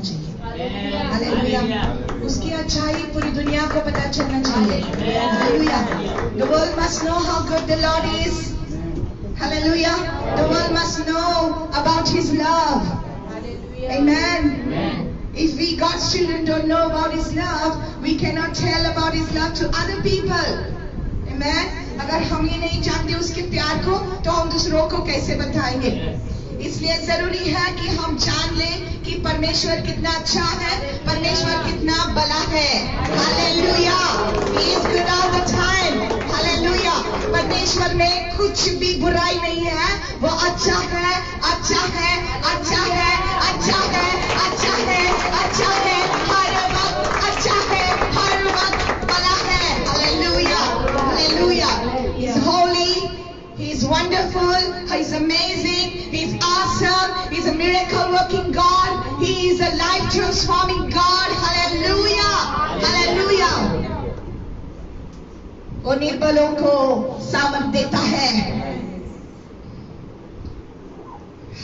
चाहिए। हालेलुया। उसकी अच्छाई पूरी दुनिया को पता चलना चाहिए। Hallelujah. The world must know how good the Lord is. Hallelujah. The world must know about His love. Amen. If we God's children don't know about His love, we cannot tell about His love to other people. Amen. अगर हम ये नहीं जानते उसके प्यार को, तो हम दूसरों को कैसे बताएंगे? इसलिए जरूरी है कि हम जान लें कि परमेश्वर कितना अच्छा है, परमेश्वर कितना भला है। Hallelujah. He is good all the time. Hallelujah. परमेश्वर में कुछ भी बुराई नहीं है, वो अच्छा है, अच्छा है, अच्छा है, अच्छा है, अच्छा है, अच्छा है, हर वक्त अच्छा है, हर वक्त भला है। Hallelujah, hallelujah. He is holy, He is wonderful, He is amazing, He is awesome, He is a miracle working God, He is a life transforming God. Hallelujah, hallelujah. वो निर्बलों को सामर्थ देता है।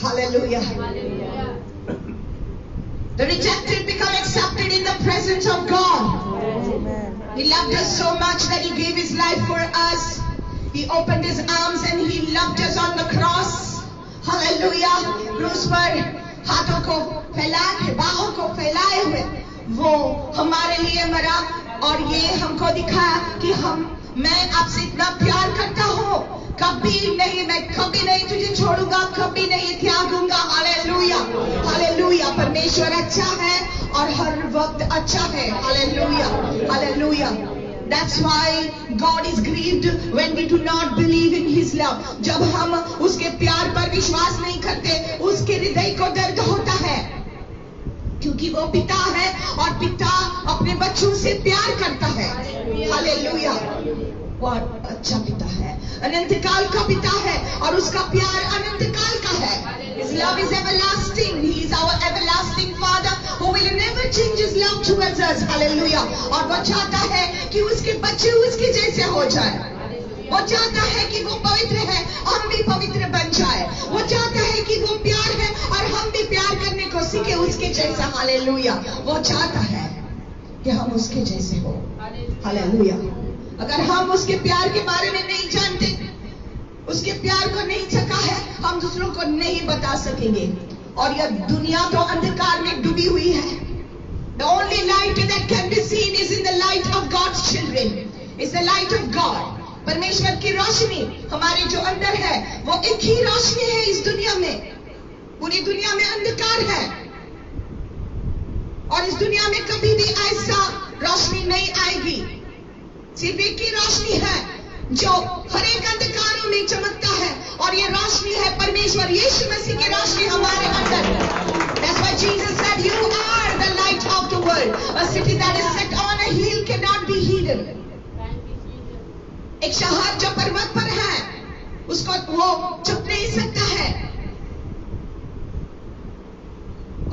Hallelujah. The rejected become accepted in the presence of God. He loved us so much that He gave His life for us. He opened His arms and He loved us on the cross. Hallelujah. क्रूस पर हाथों को फैलाए, बाहों को फैलाए हुए वो हमारे लिए मरा और ये हमको दिखाया कि मैं आपसे इतना प्यार करता हूँ, कभी नहीं, मैं कभी नहीं तुझे छोड़ूंगा, कभी नहीं त्यागूंगा। Hallelujah, hallelujah. परमेश्वर अच्छा है और हर वक्त अच्छा है। Hallelujah, hallelujah. That's why God is grieved when we do not believe in His love. जब हम उसके प्यार पर विश्वास नहीं करते, उसके हृदय को दर्द होता है, क्योंकि वो पिता है और पिता अपने बच्चों से प्यार करता है। हालेलुया। बहुत अच्छा पिता है, अनंत काल का पिता है और उसका प्यार अनंत काल का है। His love is everlasting. He is our everlasting Father who will never change His love towards us. Hallelujah. और वो चाहता है कि उसके बच्चे उसके जैसे हो जाए। वो चाहता है कि वो पवित्र है, हम भी पवित्र बन जाए। वो चाहता है कि वो प्यार है और हम भी प्यार करने को सीखे उसके जैसा। हालेलुया। वो चाहता है कि हम उसके जैसे हो। हालेलुया। अगर हम उसके प्यार के बारे में नहीं जानते, उसके प्यार को नहीं चखा है, हम दूसरों को नहीं बता सकेंगे। और यह दुनिया तो अंधकार में डूबी हुई है। The only light that can be seen is in the light of God's children. Is the light of God. परमेश्वर की रोशनी हमारे जो अंदर है, वो एक ही रोशनी है इस दुनिया में। पूरी दुनिया में अंधकार है और इस दुनिया में कभी भी ऐसा रोशनी नहीं आएगी। सिर्फ एक ही रोशनी है जो हर एक अंधकारों में चमकता है, और ये रोशनी है परमेश्वर यीशु मसीह की रोशनी हमारे अंदर। That's why Jesus said, "You are the light of the world. A city that is set on a hill cannot be hidden." एक शहर जो पर्वत पर है, उसको वो छुप नहीं सकता है।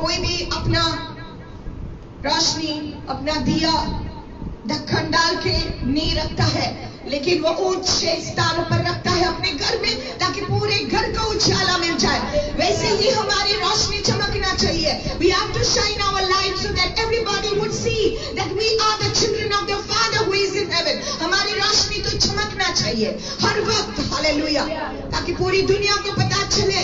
कोई भी अपना रोशनी, अपना दिया ढक्कन डाल के नहीं रखता है, लेकिन वो ऊंचे स्थानों पर रखता है अपने घर में, ताकि पूरे घर को उजाला मिल जाए। वैसे ही हमारी रोशनी चमकना चाहिए। We have to shine our light so that everybody would see that we are the children of the Father who is in heaven. हमारी रोशनी तो चमकना चाहिए हर वक्त। हालेलुया। ताकि पूरी दुनिया को पता चले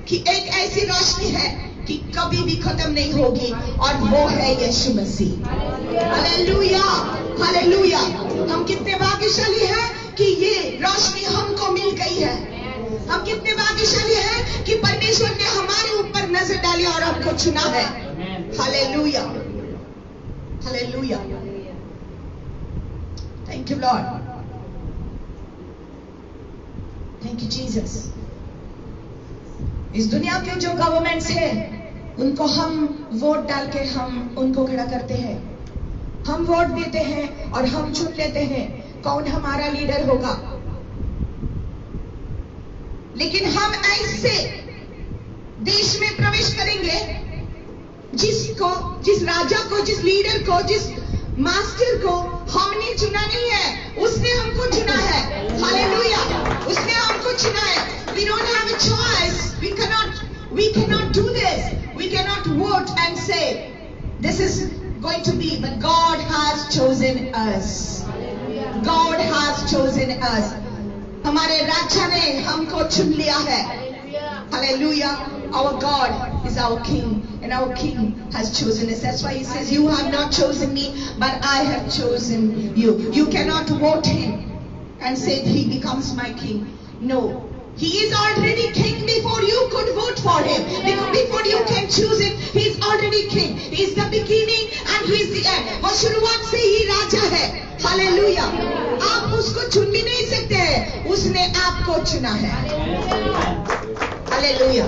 कि एक ऐसी रोशनी है कि कभी भी खत्म नहीं होगी, और वो है यीशु मसीह। Hallelujah, hallelujah. हम कितने भाग्यशाली हैं कि ये रोशनी हमको मिल गई है। हम कितने भाग्यशाली हैं कि परमेश्वर ने हमारे ऊपर नजर डाली और हमको चुना है। Hallelujah, hallelujah. Thank you Lord, thank you Jesus. इस दुनिया के जो गवर्नमेंट्स हैं, उनको हम वोट डाल के हम उनको खड़ा करते हैं। हम वोट देते हैं और हम चुन लेते हैं कौन हमारा लीडर होगा। लेकिन हम ऐसे देश में प्रवेश करेंगे जिस राजा को, जिस लीडर को, जिस मास्टर को हमने चुना नहीं है, उसने हमको चुना है। हालेलुया, उसने हमको चुना है। We don't have a choice. We cannot do this. We cannot vote and say This is going to be, but God has chosen us. God has chosen us. हमारे राजा ने हमको चुन लिया है. Hallelujah. Our God is our King, and our King has chosen us. That's why He says, "You have not chosen me, but I have chosen you." You cannot vote Him and say He becomes my King. No. He is already King before you could vote for Him. Before you can choose Him, He is already King. He is the beginning and He is the end. वो शुरुआत से ही राजा है. Hallelujah. आप उसको चुन भी नहीं सकते हैं. उसने आपको चुना है. Hallelujah.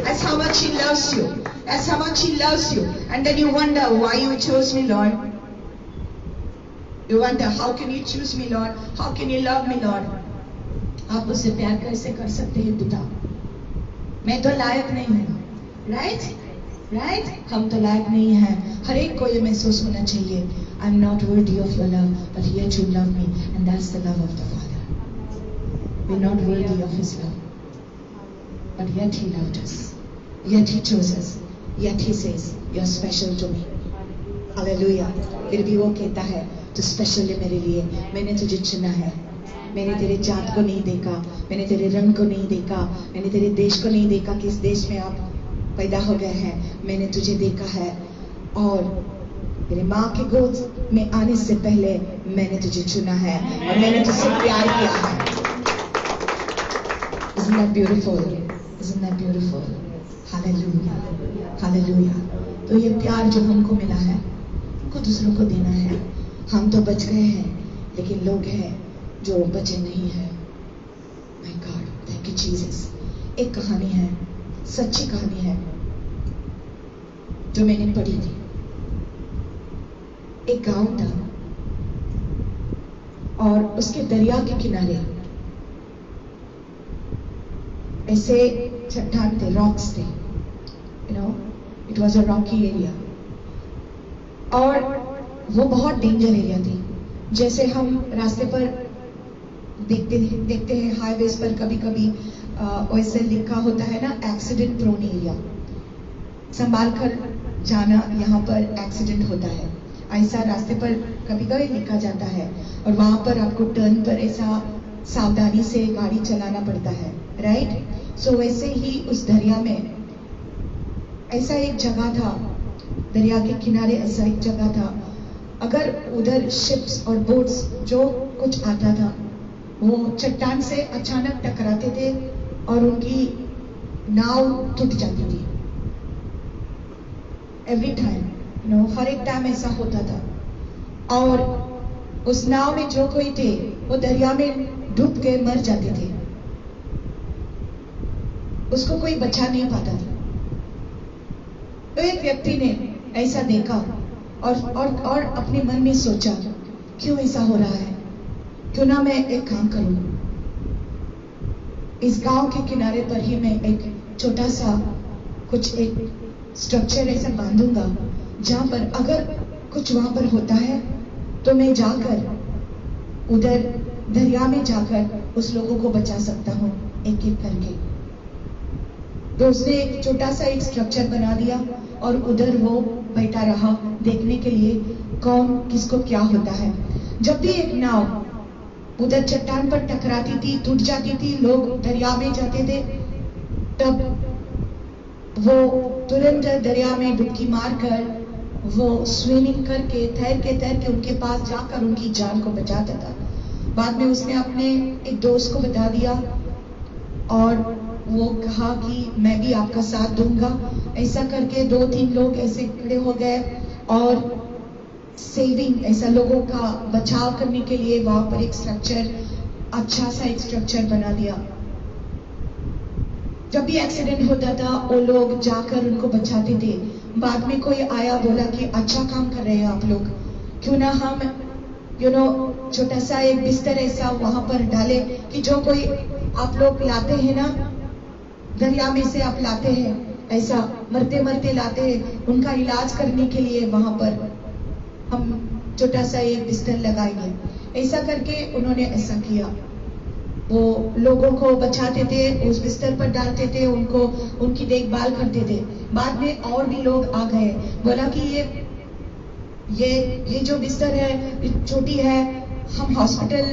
That's how much He loves you. That's how much He loves you. And then you wonder, why you chose me, Lord? You wonder, how can you choose me, Lord? How can you love me, Lord? आप उससे प्यार कैसे कर सकते हैं पिता? मैं तो लायक नहीं हूँ. राइट? हम तो लायक नहीं हैं. हर एक को ये महसूस होना चाहिए, I am not worthy of your love, but yet you love me, and that's the love of the father. We are not worthy of his love, but yet he loved us, yet he chose us, yet he says you are special to me. Hallelujah. फिर भी वो कहता है, तू special है मेरे लिए, मैंने तुझे चुना है. मैंने तेरे जात को नहीं देखा, मैंने तेरे रंग को नहीं देखा, मैंने तेरे देश को नहीं देखा, किस देश में आप पैदा हो गए हैं. मैंने तुझे देखा है, और तेरे माँ के गोद में आने से पहले मैंने तुझे चुना है, और मैंने तुझसे प्यार किया है. Isn't that beautiful? Isn't that beautiful? Hallelujah. Hallelujah. तो ये प्यार जो हमको मिला है, हमको दूसरों को देना है. हम तो बच गए हैं, लेकिन लोग हैं जो बचे नहीं है. My God, thank you Jesus. एक कहानी है, सच्ची कहानी है, जो मैंने पढ़ी थी. एक गांव था, और उसके दरिया के किनारे ऐसे चट्टान थे, रॉक्स थे. It was a rocky area. और वो बहुत डेंजर एरिया थी. जैसे हम रास्ते पर देखते हैं हाईवेज पर कभी कभी वैसे लिखा होता है ना, एक्सीडेंट प्रोन एरिया. संभाल कर जाना, यहाँ पर एक्सीडेंट होता है, ऐसा रास्ते पर कभी कभी लिखा जाता है. और वहां पर आपको टर्न पर ऐसा सावधानी से गाड़ी चलाना पड़ता है. राइट? सो वैसे ही उस दरिया में ऐसा एक जगह था, दरिया के किनारे ऐसा एक जगह था. अगर उधर शिप्स और बोट्स जो कुछ आता था, वो चट्टान से अचानक टकराते थे और उनकी नाव टूट जाती थी. एवरी टाइम, हर एक टाइम ऐसा होता था. और उस नाव में जो कोई थे, वो दरिया में डूब के मर जाते थे. उसको कोई बचा नहीं पाता था. तो एक व्यक्ति ने ऐसा देखा और अपने मन में सोचा, क्यों ऐसा हो रहा है? क्यों ना मैं एक काम करूं, इस गांव के किनारे पर ही मैं एक छोटा सा कुछ एक स्ट्रक्चर ऐसा बांधूंगा, जहां पर अगर कुछ वहां पर होता है तो मैं जाकर उधर दरिया में जाकर उस लोगों को बचा सकता हूँ, एक एक करके. तो उसने एक छोटा सा एक स्ट्रक्चर बना दिया और उधर वो बैठा रहा देखने के लिए कौन किसको क्या होता है. जब भी एक नाव उधर चट्टान पर टकराती थी, टूट जाती थी, लोग दरिया में जाते थे, तब वो तुरंत दरिया में डुबकी मारकर वो स्विमिंग करके तैर के उनके पास जाकर उनकी जान को बचाता था. बाद में उसने अपने एक दोस्त को बता दिया और वो कहा कि मैं भी आपका साथ दूंगा. ऐसा करके 2-3 लोग ऐसे खड़े हो गए और सेविंग ऐसा लोगों का बचाव करने के लिए वहां पर एक स्ट्रक्चर, अच्छा सा एक स्ट्रक्चर बना दिया. जब भी एक्सीडेंट होता था वो लोग जाकर उनको बचाते थे. बाद में कोई आया, बोला कि अच्छा काम कर रहे हैं आप लोग, क्यों ना हम छोटा सा एक बिस्तर ऐसा वहां पर डाले कि जो कोई आप लोग लाते हैं ना दरिया में से, आप लाते हैं ऐसा मरते मरते लाते हैं, उनका इलाज करने के लिए वहां पर हम छोटा सा एक बिस्तर लगाएंगे. ऐसा करके उन्होंने ऐसा किया. वो लोगों को बचाते थे, उस बिस्तर पर डालते थे, उनको उनकी देखभाल करते थे. बाद में और भी लोग आ गए, बोला कि ये ये जो बिस्तर है ये छोटी है, हम हॉस्पिटल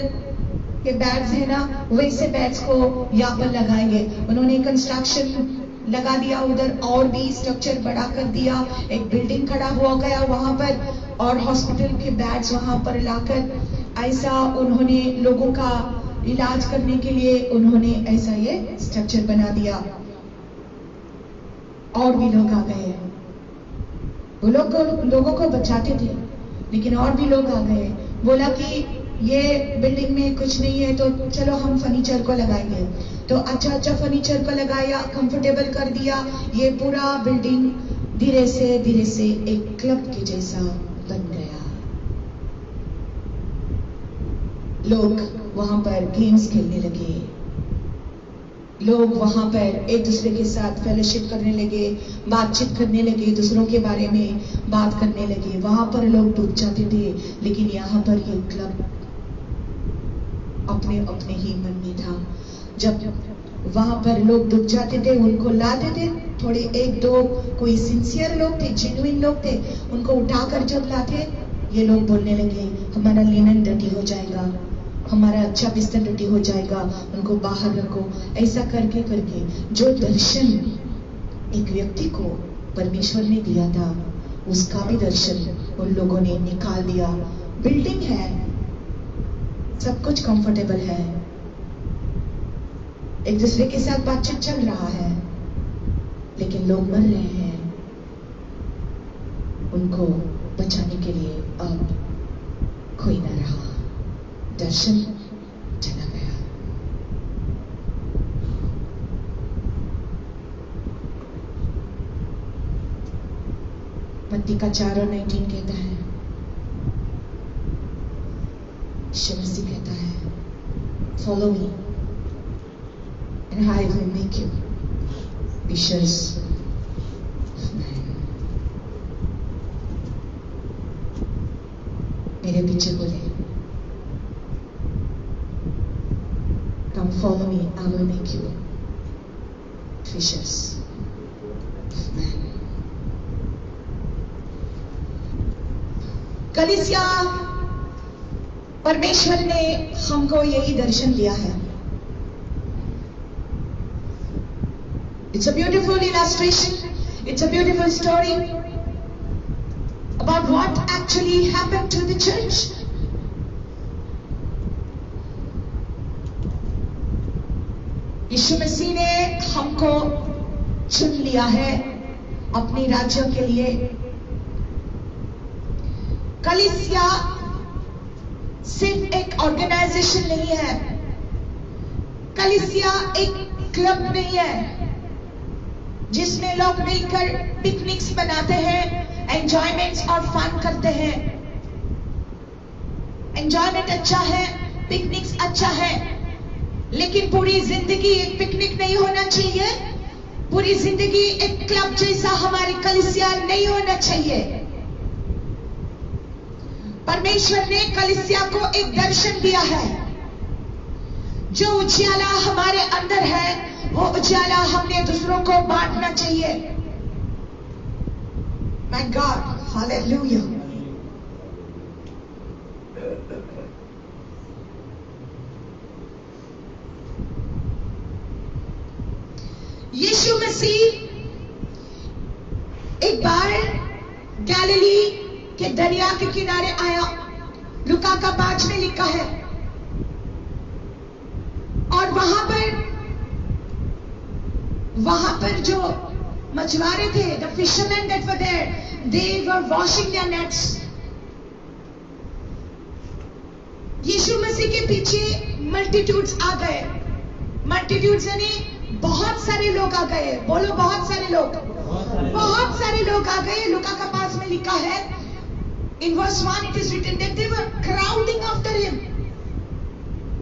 के बेड्स है ना, वैसे बेड्स को यहाँ पर लगाएंगे। उन्होंने कंस्ट्रक्शन लगा दिया उधर, और भी स्ट्रक्चर बड़ा कर दिया, एक बिल्डिंग खड़ा हुआ गया वहां पर, और हॉस्पिटल के बेड्स वहां पर लाकर ऐसा उन्होंने लोगों का इलाज करने के लिए उन्होंने ऐसा ये स्ट्रक्चर बना दिया। और भी लोग आ गए, वो लोगों को बचाते थे, लेकिन और भी लोग आ गए। बोला कि ये बिल्डिंग में कुछ नहीं है तो चलो हम फर्नीचर को लगाएंगे। तो अच्छा फर्नीचर को लगाया, कंफर्टेबल कर दिया। ये पूरा बिल्डिंग धीरे से एक क्लब के जैसा बन गया। लोग वहां पर गेम्स खेलने लगे, लोग वहां पर एक दूसरे के साथ फेलोशिप करने लगे, बातचीत करने लगे, दूसरों के बारे में बात करने लगे। वहां पर लोग डूब जाते थे, लेकिन यहाँ पर ये क्लब अपने अपने ही मन में था। जब वहां पर लोग डूब जाते थे, उनको लाते थे, थोड़े एक दो कोई सिंसियर लोग थे, जेन्युइन लोग थे, उनको उठाकर जब लाते, ये लोग बोलने लगे हमारा लिनन डर्टी हो जाएगा, हमारा अच्छा बिस्तर डर्टी हो जाएगा, उनको बाहर रखो। ऐसा करके जो दर्शन एक व्यक्ति को परमेश्वर ने दिया था, उसका भी दर्शन उन लोगों ने निकाल दिया। बिल्डिंग है, सब कुछ कंफर्टेबल है, एक दूसरे के साथ बातचीत चल रहा है, लेकिन लोग मर रहे हैं। उनको बचाने के लिए अब कोई न रहा, दर्शन चला गया। मत्ती का 4:19 कहता है, यीशु मसीह कहता है, follow me and I will make you fishers of men. मेरे पीछे बोले, come follow me, I will make you fishers of men. कलीसिया, परमेश्वर ने हमको यही दर्शन दिया है। It's a beautiful illustration, it's a beautiful story about what actually happened to the church. यीशु मसीह ने हमको चुन लिया है अपने राज्यों के लिए। कलीसिया सिर्फ एक ऑर्गेनाइजेशन नहीं है, कलीसिया एक क्लब नहीं है जिसमें लोग मिलकर पिकनिक्स बनाते हैं, एंजॉयमेंट्स और फन करते हैं। एंजॉयमेंट अच्छा है, पिकनिक्स अच्छा है, लेकिन पूरी जिंदगी एक पिकनिक नहीं होना चाहिए, पूरी जिंदगी एक क्लब जैसा हमारी कलीसिया नहीं होना चाहिए। परमेश्वर ने कलीसिया को एक दर्शन दिया है, जो उजियाला हमारे अंदर है वो उजाला हमने दूसरों को बांटना चाहिए। My God, hallelujah. यीशु मसीह एक बार गैलिली के दरिया के किनारे आया, लूका का 5 में लिखा है, और वहां पर जो मछुआरे थे, the fishermen that were there, they were washing their nets. यीशु मसीह के पीछे मल्टीट्यूड्स आ गए, मल्टीट्यूड्स यानी बहुत सारे लोग आ गए। बोलो बहुत सारे लोग, बहुत सारे लोग आ गए। लूका का 5 में लिखा है, in verse 1 it is written that they were crowding after him.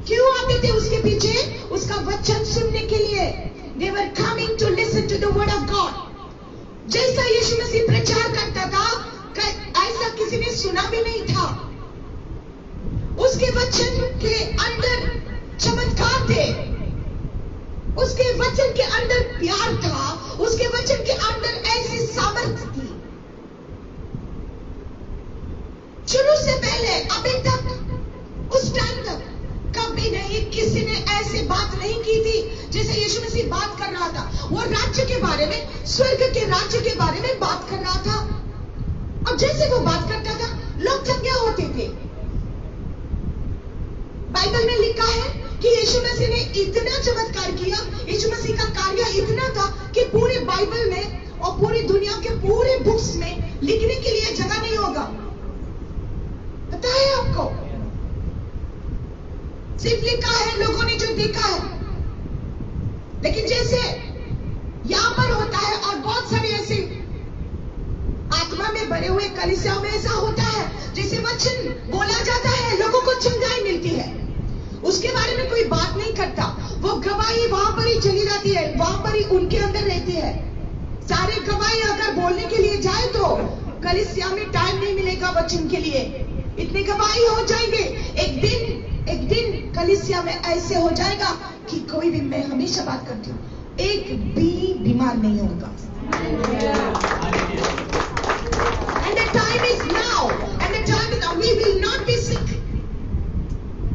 क्यों आते थे उसके पीछे? उसका वचन सुनने के लिए। They were coming to listen to the word of God. जैसा यीशु मसीह प्रचार करता था, ऐसा किसी ने सुना भी नहीं था। उसके वचन के अंदर चमत्कार थे, उसके वचन के अंदर प्यार था, उसके वचन के अंदर ऐसी सामर्थ्य थी। कहीं किसी ने ऐसी बात नहीं की थी जैसे यीशु मसीह बात कर रहा था। वो राज्य के बारे में, स्वर्ग के राज्य के बारे में बात कर रहा था। और जैसे वो बात करता था, लोग चंगे होते थे। बाइबल में लिखा है कि यीशु मसीह ने इतना चमत्कार किया, यीशु मसीह का कार्य इतना था कि पूरे बाइबल में और पूरी दुनिया के पूरे बुक्स में लिखने के लिए जगह नहीं होगा। पता है आपको? सिर्फ लिखा है लोगों ने जो देखा है। लेकिन जैसे यहां पर होता है और बहुत सारे ऐसे आत्मा में भरे हुए कलीसियाओं में ऐसा होता है, जैसे वचन बोला जाता है, लोगों को चंगाई मिलती है, उसके बारे में कोई बात नहीं करता। वो गवाही वहां पर ही चली जाती है, वहां पर ही उनके अंदर रहती है। सारे गवाही अगर बोलने के लिए जाए तो कलीसिया में टाइम नहीं मिलेगा वचन के लिए। इतने गवाही हो जाएंगे, एक दिन कलीसिया में ऐसे हो जाएगा कि कोई भी, मैं हमेशा बात करती हूँ, एक भी बीमार नहीं होगा। And the time is now, and the time is now. We will not be sick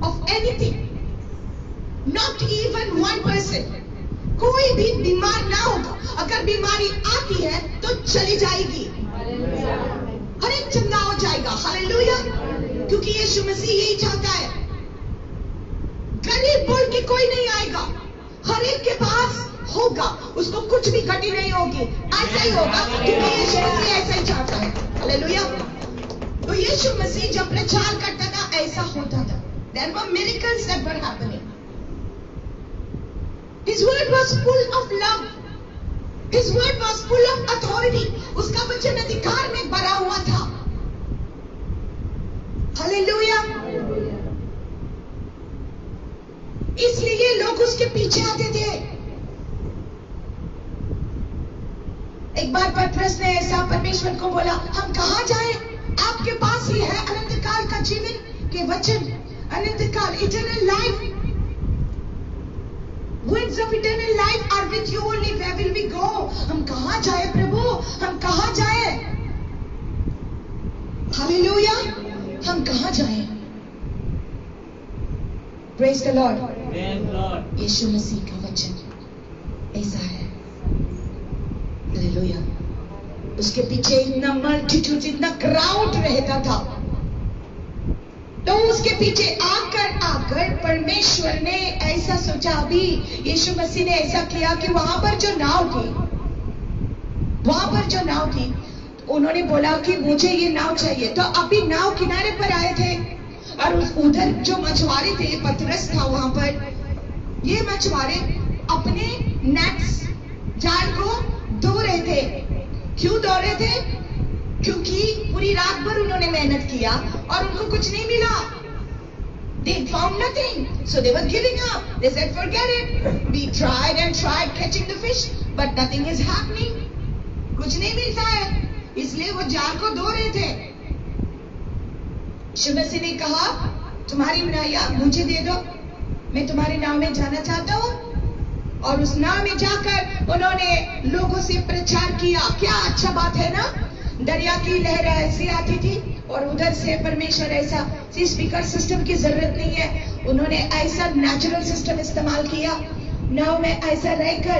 of anything, not even one person. कोई भी बीमार ना होगा। अगर बीमारी आती है तो चली जाएगी, हर एक चंगा हो जाएगा। हालेलुया! क्योंकि यीशु मसीह यही चाहता है। गरीब बोल के कोई नहीं आएगा, हर एक के पास होगा, उसको कुछ भी कठिन नहीं होगी। ऐसा ही होगा क्योंकि यीशु मसीह ऐसा ही चाहता है। हालेलुया! तो यीशु मसीह जब प्रचार करता था ऐसा होता था। There were miracles that were happening. His word was full of love. His word was full of authority. उसका वचन अधिकार में भरा हुआ था। हालेलुया! इसलिए लोग उसके पीछे आते थे। एक बार पतरस ने ऐसा परमेश्वर को बोला, हम कहां जाएं? आपके पास ही है अनंत काल का जीवन के वचन, अनंत काल, eternal life. Words of eternal life are with you only. Where will we go? हम कहां जाए प्रभु? हम कहां जाए? हालेलुया! हम कहां जाए? Praise the Lord. यीशु मसीह का वचन ऐसा है। हालेलुया! उसके पीछे इतना मल्टीट्यूड, इतना क्राउड रहता था। तो उसके पीछे आकर परमेश्वर ने ऐसा सोचा, अभी यीशु मसीह ने ऐसा किया कि वहां पर जो नाव थी, उन्होंने बोला कि मुझे ये नाव चाहिए। तो अभी नाव किनारे पर आए थे और उधर जो मछुआरे थे, पतरस था वहां पर, ये मछुआरे अपने नेट्स, जाल को धो रहे थे। क्यों धो रहे थे? क्योंकि पूरी रात भर उन्होंने मेहनत किया और उनको कुछ नहीं मिला। They found nothing, so they were giving up. They said, forget it. We tried and tried catching the fish, but nothing is happening. कुछ नहीं मिलता है, इसलिए वो जाल को धो रहे थे। यीशु मसीह ने कहा, तुम्हारी नाव मुझे दे दो, मैं तुम्हारी नाव में जाना चाहता हूँ। और उस नाव में जाकर उन्होंने लोगों से प्रचार किया। क्या अच्छा बात है ना? दरिया की लहर ऐसी आती थी और उधर से परमेश्वर ऐसा, स्पीकर सिस्टम की जरूरत नहीं है, उन्होंने ऐसा नेचुरल सिस्टम इस्तेमाल किया। नाव में ऐसा रहकर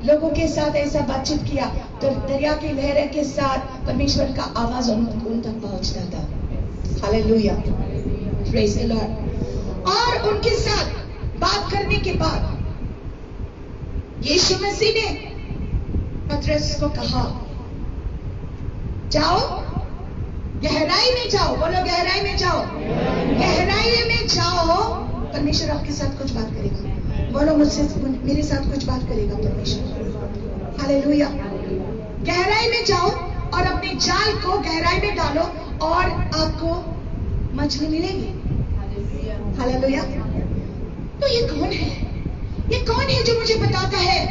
लोगों के साथ ऐसा बातचीत किया तो दरिया की लहर के साथ परमेश्वर का आवाज उन तक पहुंचता था। हालेलुया! Praise the Lord. और उनके साथ बात करने के बाद यीशु मसीह ने पतरस को कहा, जाओ, गहराई में जाओ। बोलो, गहराई में जाओ। गहराई में जाओ, परमेश्वर आपके साथ कुछ बात करेगा। बोलो, मुझसे, मेरे साथ कुछ बात करेगा परमेश्वर। हालेलुया! गहराई में जाओ और अपने जाल को गहराई में डालो और आपको मछली मिलेगी। हालेलुया! तो ये कौन है? ये कौन है जो मुझे बताता है?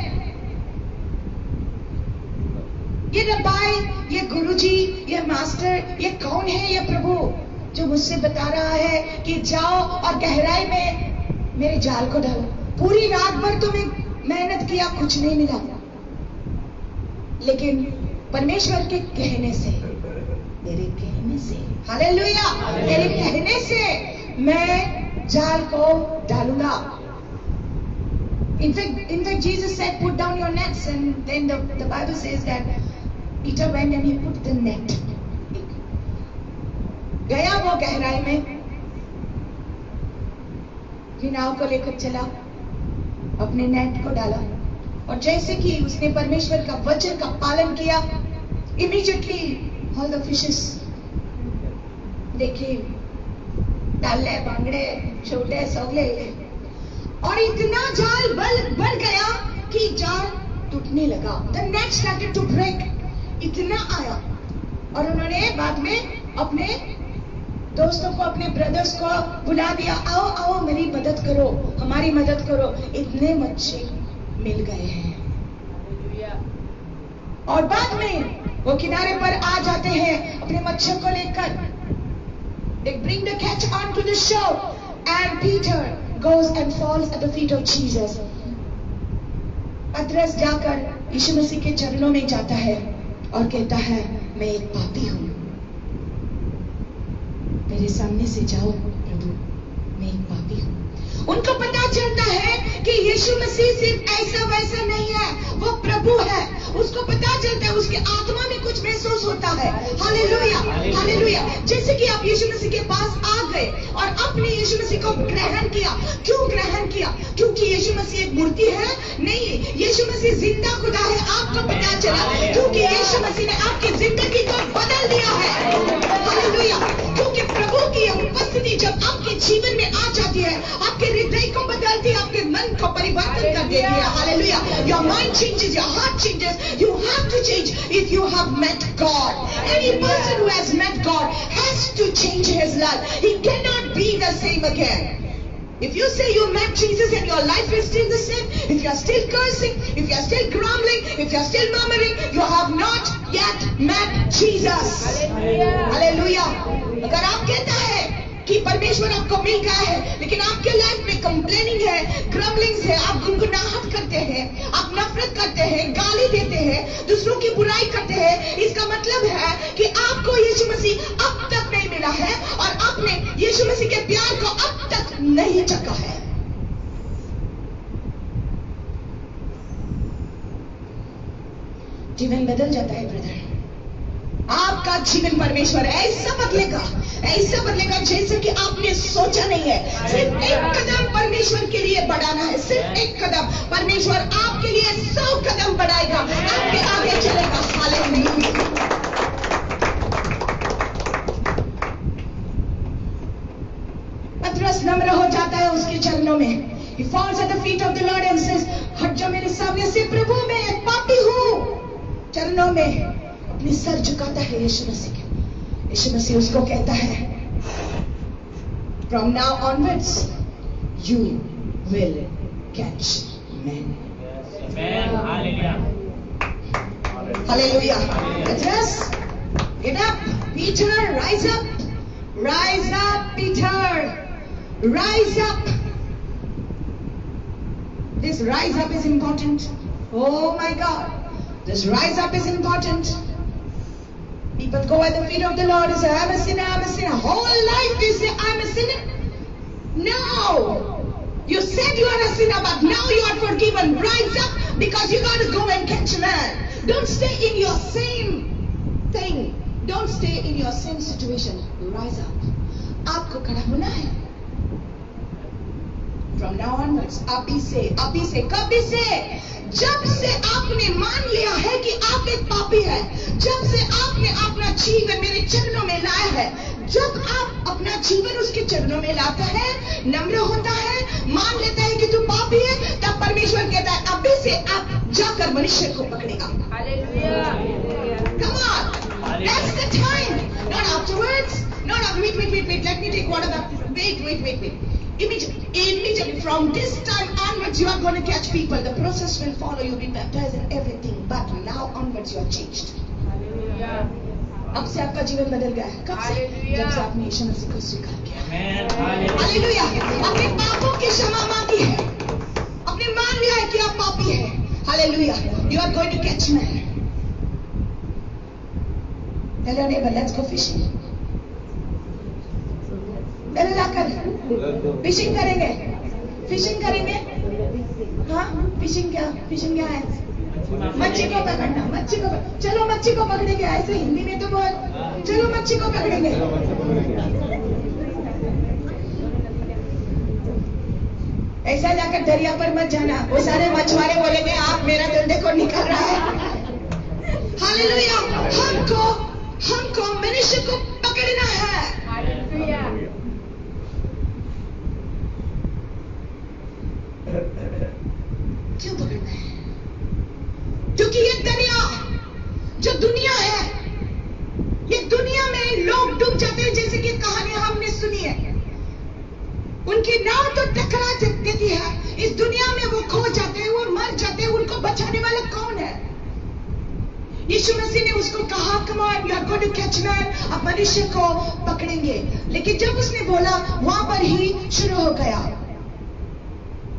ये रब्बाई, ये गुरुजी, ये मास्टर, ये कौन है? ये प्रभु जो मुझसे बता रहा है कि जाओ और गहराई में मेरे जाल को डालो। पूरी रात भर तुम्हें मेहनत किया, कुछ नहीं मिला, लेकिन परमेश्वर के कहने से, मेरे कहने से, हालेलुया, मेरे कहने से मैं जाल को डालूंगा। In fact, Jesus said, "Put down your nets," and then the Bible says that Peter went and he put the net. गया वो गहराई में, फिर नाव को लेकर चला, अपने नेट को डाला, और जैसे कि उसने परमेश्वर का वचन का पालन किया, immediately all the fishes, देखिए डाले बांगड़े छोटे सगले, और इतना जाल बढ़ गया कि जाल टूटने लगा। The net started to break. इतना आया, और उन्होंने बाद में अपने दोस्तों को, अपने ब्रदर्स को बुला दिया, आओ आओ मेरी मदद करो, हमारी मदद करो, इतने मच्छी मिल गए हैं। और बाद में वो किनारे पर आ जाते हैं अपने मच्छर को लेकर। They bring the catch onto the shore, and Peter goes and falls at the feet of Jesus. पतरस जाकर यीशु मसीह के चरणों में जाता है और कहता है, मैं एक पापी हूं, मेरे सामने से जाओ प्रभु, मैं एक पापी हूं। उनको पता चलता है कि यीशु मसीह सिर्फ ऐसा वैसा नहीं है, वो प्रभु है। उसको पता चलता है, उसके आत्मा में कुछ महसूस होता है। Hallelujah, hallelujah. जैसे कि आप यीशु मसीह के पास आ गए और आपने यीशु मसीह को ग्रहण किया। क्यों ग्रहण किया? क्योंकि यीशु मसीह एक मूर्ति है? नहीं, यीशु मसीह जिंदा खुदा है। आपको पता चला क्योंकि यीशु मसीह ने आपकी जिंदगी को बदल दिया है। हालेलुया। क्योंकि प्रभु की उपस्थिति जब आपके जीवन में आ जाती है, आपके हृदय को बदलती है, आपके मन को परिवर्तन कर देती है। Hallelujah. Your mind changes, your heart changes. You have to change if you have met God. Any person who has met God has to change his life. He cannot be the same again. If you say you met Jesus and your life is still the same, if you are still cursing, if you are still grumbling, if you are still murmuring, you have not yet met Jesus. Hallelujah. अगर आप कहता है कि परमेश्वर आपको मिल गया है, लेकिन आपके लाइफ में कंप्लेनिंग है, ग्रम्बलिंग्स है, आप गुनगुनाहट करते हैं, आप नफरत करते हैं, गाली देते हैं, दूसरों की बुराई करते हैं, इसका मतलब है कि आपको यीशु मसीह अब तक नहीं मिला है और आपने यीशु मसीह के प्यार को अब तक नहीं चखा है। जीवन बदल जाता है ब्रदर। आपका जीवन परमेश्वर ऐसा बदलेगा जैसे कि आपने सोचा नहीं है। सिर्फ एक कदम परमेश्वर के लिए बढ़ाना है, सिर्फ एक कदम। परमेश्वर आपके लिए 100 कदम बढ़ाएगा, आपके आगे चलेगा। हालेलुया। पतरस नम्र हो जाता है उसके चरणों में। He falls at the feet of the Lord and says, हट जा मेरे सामने से प्रभु, मैं एक पापी हूँ। चरणों में अपनी सर झुकाता है यीशु मसीह के। यीशु मसीह उसको कहता है, From now onwards, you will catch men. Amen. Hallelujah. Hallelujah. Petrus, get up. Peter, rise up. Rise up, Peter. Rise up. This rise up is important. Oh my God. This rise up is important. People go at the feet of the Lord and say, I'm a sinner, I'm a sinner. Whole life you say, I'm a sinner. No. You said you are a sinner, but now you are forgiven. Rise up, because you got to go and catch a man. Don't stay in your same thing. Don't stay in your same situation. Rise up. आपको खड़ा होना है। From now onwards, अभी से, कभी से, जब से आपने मान लिया है कि आप एक पापी है, जब से आपने अपना जीवन मेरे चरणों में लाया है, जब आप अपना जीवन उसके चरणों में लाता है, नम्र होता है, मान लेता है कि तू पापी है, तब परमेश्वर कहता है अभी से आप जाकर मनुष्य को पकड़ेगा। Come on, that's the time, not afterwards, not after. Wait. Let me take one of the. Wait. Immediately from this time onwards, you are going to catch people. The process will follow. You'll be baptized and everything. But now onwards, you are changed. अब से आपका जीवन बदल गया है। कब से? जब से आपने यीशु मसीह को स्वीकार किया। हालेलुया। अपने पापों की क्षमा मांगी है, अपने मान लिया है कि आप पापी हैं। Hallelujah. You are going to catch men. Tell your neighbor, let's go fishing. इधर लाकर फिशिंग करेंगे, फिशिंग करेंगे। हाँ, फिशिंग क्या है? मच्छी को पकड़ना, मच्छी को चलो मच्छी को पकड़ेंगे। ऐसे हिंदी में तो बोल, चलो मच्छी को पकड़ेंगे। ऐसा जाकर दरिया पर मत जाना, वो सारे मछुआरे बोलेंगे आप मेरा दिल देखो निकल रहा है। हालेलुया। हमको मनुष्य को पकड़ना है। क्यों पकड़ना है? क्योंकि ये दुनिया, जो दुनिया है, ये दुनिया में लोग डूब जाते हैं। जैसे कि कहानियां हमने सुनी है, उनकी नाव तो टकरा देती है, इस दुनिया में वो खो जाते हैं, वो मर जाते हैं। उनको बचाने वाला कौन है? यीशु मसीह ने उसको कहा, come on, you are going to catch man, आप मनुष्य को पकड़ेंगे। लेकिन जब उसने बोला, वहां पर ही शुरू हो गया,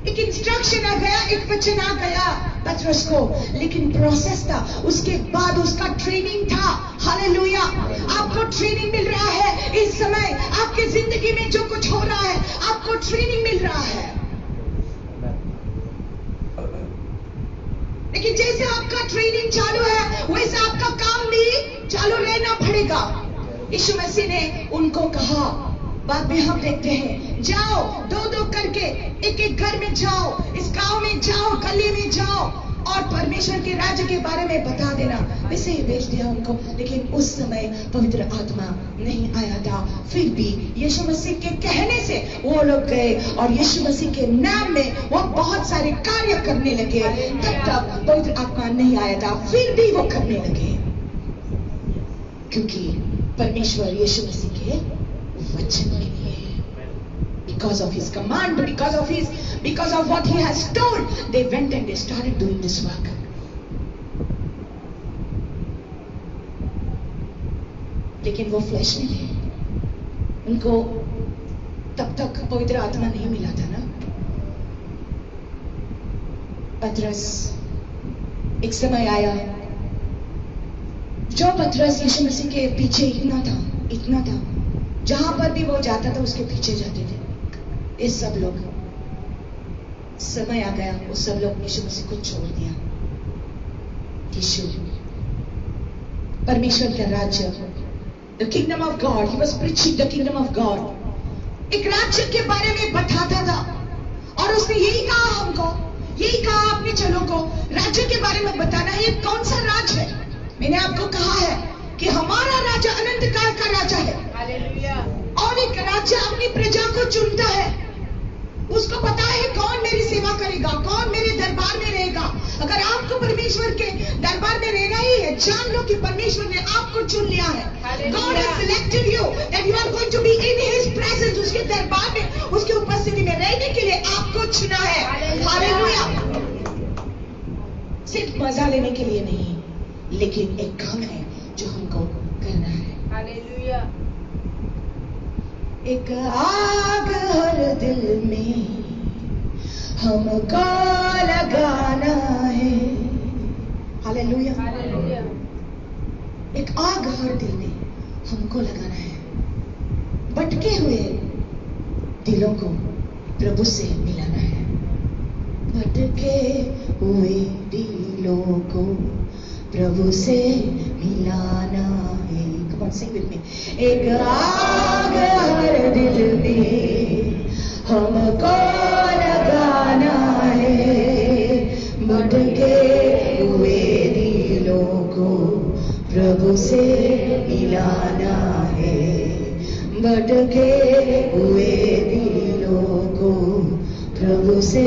एक इंस्ट्रक्शन आ गया, एक वचन आ गया पतरस को। लेकिन प्रोसेस था, उसके बाद उसका ट्रेनिंग था। हालेलुया। आपको ट्रेनिंग मिल रहा है इस समय, आपके जिंदगी में जो कुछ हो रहा है, आपको ट्रेनिंग मिल रहा है। लेकिन जैसे आपका ट्रेनिंग चालू है, वैसे आपका काम भी चालू रहना पड़ेगा। यीशु मसीह ने उनको कहा, बाद में हम देखते हैं, जाओ दो दो करके एक एक घर में जाओ, इस गांव में जाओ, गली में जाओ और परमेश्वर के राज्य के बारे में बता देना। वैसे ही भेज दिया उनको। लेकिन उस समय पवित्र आत्मा नहीं आया था। फिर भी यीशु मसीह के कहने से वो लोग गए और यीशु मसीह के नाम में वो बहुत सारे कार्य करने लगे। तब तक पवित्र आत्मा नहीं आया था, फिर भी वो करने लगे, क्योंकि परमेश्वर यीशु मसीह के वचन के लिए, because of his command, because of what he has told, they went and they started doing this work. लेकिन वो फ्लैश में थे, उनको तब तक पवित्र आत्मा नहीं मिला था ना। पतरस, एक समय आया जो पतरस यीशु मसीह के पीछे इतना था, जहां पर भी वो जाता था उसके पीछे जाते थे। ये सब लोग, समय आ गया, वो सब लोग यीशु मसीह को छोड़ दिया। यीशु, परमेश्वर का राज्य, the kingdom of God, he was preaching the kingdom of God. एक राज्य के बारे में बताता था और उसने यही कहा हमको, यही कहा अपने चलों को, राज्य के बारे में बताना है। ये कौन सा राज्य है? मैंने आपको कहा है कि हमारा राजा अनंत काल का राजा है। हालेलुया। और एक राजा अपनी प्रजा को चुनता है, उसको पता है कौन मेरी सेवा करेगा, कौन मेरे दरबार में रहेगा। अगर आपको परमेश्वर के दरबार में रहना ही है, जान लो कि परमेश्वर ने आपको चुन लिया है। God has selected you that you are going to be in His presence, उसके दरबार में, उसकी उपस्थिति में रहने के लिए आपको चुना है। हालेलुया। सिर्फ मजा लेने के लिए नहीं, लेकिन एक काम है जो हमको करना है। हालेलुया। एक आग हर दिल में हमको लगाना है। हालेलुया। हालेलुया। एक आग हर दिल में हमको लगाना है। भटके हुए दिलों को प्रभु से मिलाना है। भटके हुए दिलों को प्रभु से मिलाना है। Come on, sing with me. एक आग हर दिल में हमको लगाना है। भटके हुए दिलों को प्रभु से मिलाना है। भटके हुए दिलों को प्रभु से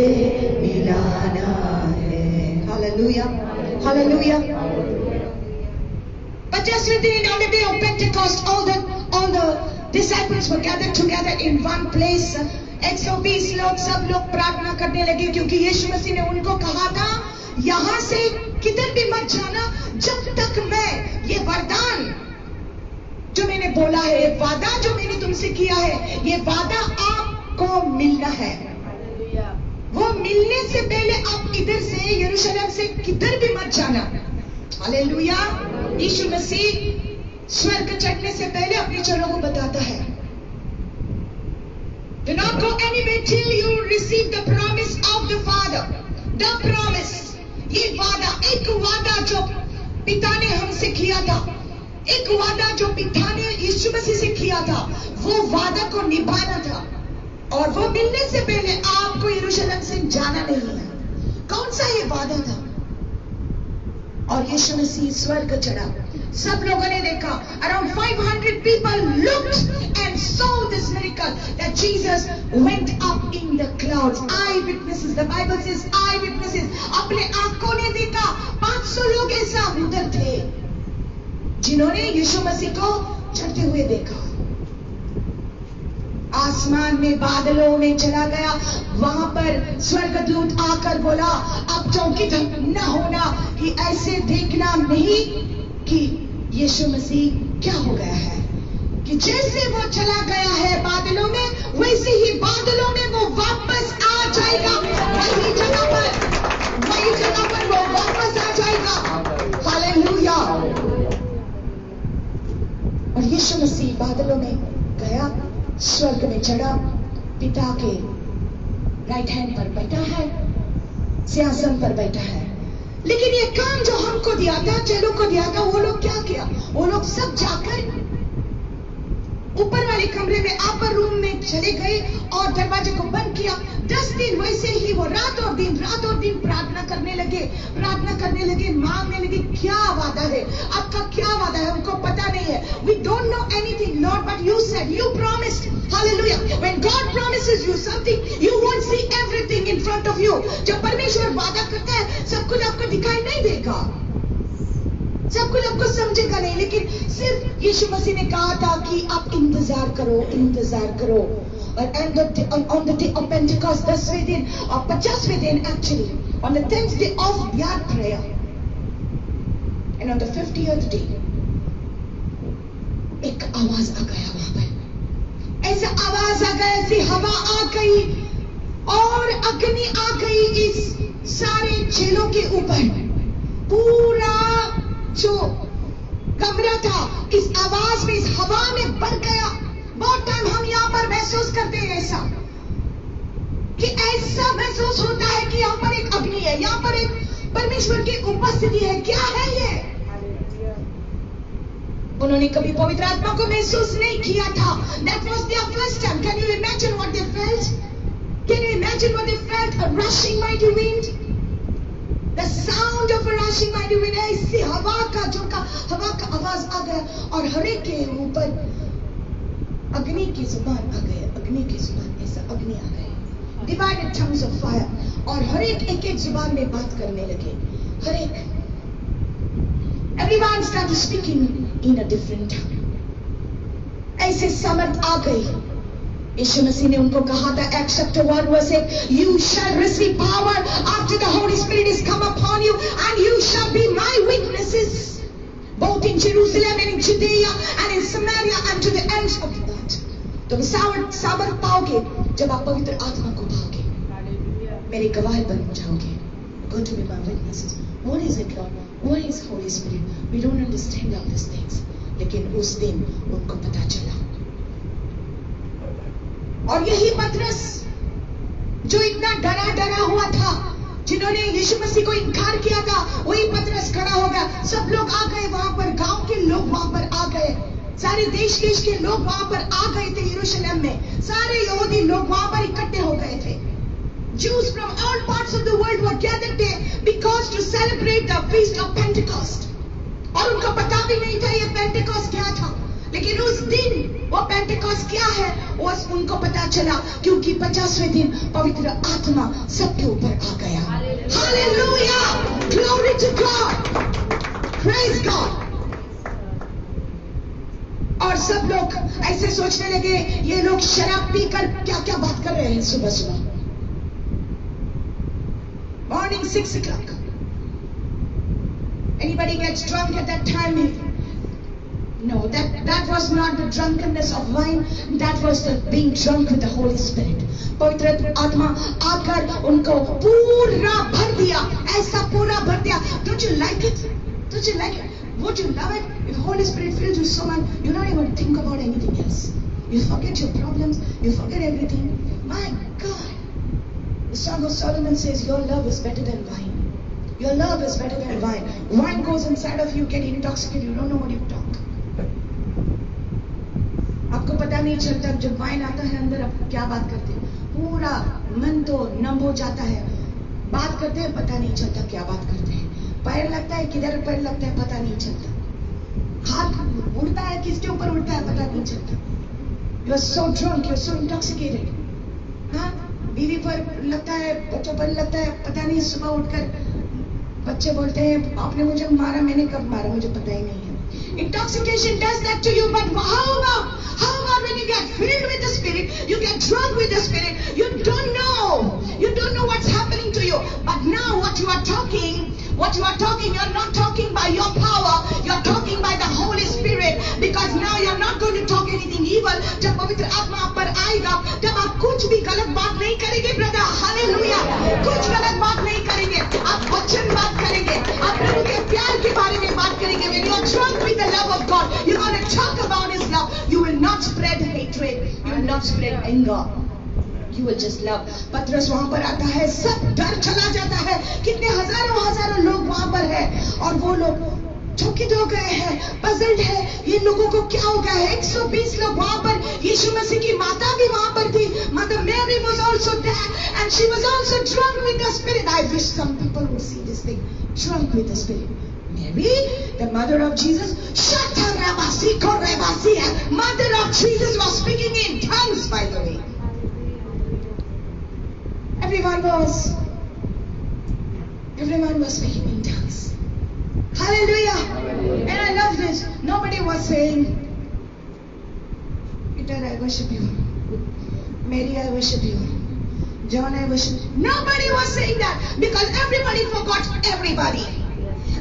मिलाना है। Hallelujah, hallelujah. 50वें दिन on the day of Pentecost, all the disciples were gathered together in one place. 120 लोग, सब लोग प्रार्थना करने लगे, क्योंकि यीशु मसीह ने उनको कहा था, यहां से किधर भी मत जाना जब तक मैं ये वरदान जो मैंने बोला है, ये वादा जो मैंने तुमसे किया है, ये वादा आपको मिलना है। वो मिलने से पहले आप इधर से, यरूशलेम से किधर भी मत जाना। हालेलुया। यीशु मसीह स्वर्ग चढ़ने से पहले अपने चेलों को बताता है, Do not go anywhere till you receive the promise of the Father. The promise. ये वादा, एक वादा जो पिता ने हमसे किया था, एक वादा जो पिता ने यीशु मसीह से किया था, वो वादा को निभाना था। और वो मिलने से पहले आपको यरूशलेम से जाना नहीं है। कौन सा ये वादा था? और यीशु मसीह स्वर्ग चढ़ा। सब लोगों ने देखा। Around 500 people looked and saw this miracle that Jesus went up in the clouds. Eyewitnesses, the Bible says eyewitnesses. अपने आंखों ने देखा। 500 लोग ऐसा उधर थे जिन्होंने यीशु मसीह को चढ़ते हुए देखा। आसमान में बादलों में चला गया। वहां पर स्वर्गदूत आकर बोला, अब चौंकित न होना कि ऐसे देखना नहीं कि यीशु मसीह क्या हो गया है, कि जैसे वो चला गया है बादलों में, वैसे ही बादलों में वो वापस आ जाएगा। वही जगह पर वो वापस आ जाएगा। हालेलुया। और यीशु मसीह बादलों में गया, स्वर्ग में चढ़ा, पिता के राइट हैंड पर बैठा है, सिंहासन पर बैठा है। लेकिन ये काम जो हमको दिया था, चेलों को दिया था, वो लोग क्या किया? वो लोग सब जाकर ऊपर वाले कमरे में, अपर रूम में चले गए और दरवाजे को बंद किया। 10 दिन वैसे ही वो रात और दिन प्रार्थना करने लगे, मांगने लगे, क्या वादा है आपका, क्या वादा है, उनको पता नहीं है। We don't know anything, Lord, but you said, you promised. Hallelujah. When God promises you something, you won't see everything in front of you. जब परमेश्वर वादा करता है, सब कुछ आपको दिखाई नहीं देगा, सब कुछ आपको समझेगा नहीं। लेकिन सिर्फ यीशु मसीह ने कहा था कि आप इंतजार करो। और on the day of Pentecost, 10वें दिन और 50वें दिन, actually on the 10th day of their prayer and on the 50th day, एक आवाज आ गया वहां पर। ऐसा आवाज आ गया, ऐसी हवा आ गई और अग्नि आ गई इस सारे चेलों के ऊपर। पूरा जो कमरा था इस आवाज में, इस हवा में भर गया। बहुत टाइम हम यहाँ पर महसूस करते हैं ऐसा, कि ऐसा महसूस होता है कि यहाँ पर एक अग्नि है, यहाँ पर एक परमेश्वर की उपस्थिति है। क्या है ये? उन्होंने कभी पवित्र आत्मा को महसूस नहीं किया था। That was their first time. Can you imagine what they felt? Can you imagine what they felt? A rushing mighty wind. The sound of a rushing mighty wind. ऐसी हवा का आवाज आ गया और हर एक के ऊपर अग्नि की जुबान आ गए, अग्नि की जुबान, ऐसा अग्नि आ गए, डिवाइडेड tongues of fire, और हर एक जुबान में बात करने लगे। हर एक, everyone started speaking in a different tongue. ऐसे समर्थ आ गई। यीशु मसीह ने उनको कहा था, Acts chapter 1 verse 8, you shall receive power after the Holy Spirit is come upon you, and you shall be my witnesses both in Jerusalem and in Judea and in Samaria and to the ends of the earth. तुम सामर्थ पाओगे जब आप पवित्र आत्मा को पाओगे, मेरे गवाह बन जाओगे। Going to be my witnesses. What is it, Lord? What is Holy Spirit? We don't understand all these things. लेकिन उस दिन उनको पता चला। और यही पतरस जो इतना डरा हुआ था, जिन्होंने यीशु मसीह को इनकार किया था, वही पतरस खड़ा हो गया। सब लोग आ गए वहां पर, गांव के लोग वहां पर आ गए, सारे देश के लोग वहां पर आ गए थे। यरूशलेम में सारे यहूदी लोग वहां पर इकट्ठे हो गए थे। Jews from all parts of the world were gathered there because to celebrate the feast of Pentecost. और उनको पता भी नहीं था ये पेंटेकोस्ट क्या था, लेकिन उस दिन वो पेंटेकोस्ट क्या है वो उनको पता चला, क्योंकि 50वें दिन पवित्र आत्मा सबके ऊपर आ गया। Hallelujah, glory to God, praise God. और सब लोग ऐसे सोचने लगे, ये लोग शराब पीकर क्या क्या बात कर रहे हैं सुबह सुबह। Morning 6 o'clock. Anybody gets drunk at that time? No, that was not the drunkenness of wine. That was the being drunk with the Holy Spirit. पवित्र आत्मा आकर उनको पूरा भर दिया, ऐसा पूरा भर दिया। Don't you like it? Don't you like it? Would you love it if Holy Spirit fills you so much you don't even think about anything else? You forget your problems. You forget everything. My God. The Song of Solomon says, your love is better than wine. Your love is better than wine. Wine goes inside of you, get intoxicated. You don't know what you talk. आपको पता नहीं चलता जब wine आता है अंदर आप क्या बात करते हैं. पूरा मन तो नम हो जाता है. बात करते हैं पता नहीं चलता क्या बात करते हैं. पैर लगता है किधर पैर लगता है पता नहीं चलता. हाथ उड़ता है किसके ऊपर उड़ता है पता नहीं चलता. You are so drunk, you are so intoxicated. हाँ, बीवी पर लगता है, बच्चों पर लगता है, पता नहीं. सुबह उठकर बच्चे बोलते हैं आपने मुझे मारा, मैंने कब मारा मुझे पता ही नहीं है. Intoxication does that to you, but how about when you get filled with the Spirit, you get drunk with the Spirit, you don't know what's happening to you. But now what you are talking, you're not talking by your power, you're talking by the Holy Spirit, because now you're not going to talk anything evil. जब पवित्र आत्मा आप पर आएगा, तब आप कुछ भी गलत बात नहीं करेंगे, ब्रदर. हालेलुया. कुछ गलत बात नहीं करेंगे. आप वचन बात करेंगे, आप प्रभु के प्यार के बारे में बात करेंगे. When you are drunk with the love of God, you're going to talk about His love. You will not spread hatred. You will not spread anger. You will just love. पतरस वहां पर आता है, सब डर चला जाता है. कितने हजारों लोग वहां पर है, और वो लोग चौकित हो गए हैं, पजल्ड है, ये लोगों को क्या हो गया है. 120 लोग वहां पर. यीशु मसीह की माता भी वहां पर थी. Mother Mary was also there, and she was also drunk with the Spirit. I wish some people would see this thing, drunk with the Spirit. Mary, the mother of Jesus, mother of Jesus, was speaking in tongues, by the way. Everyone was speaking in tongues. Hallelujah. And I love this. Nobody was saying, Peter, I worship you. Mary, I worship you. John, I worship you. Nobody was saying that, because everybody forgot everybody.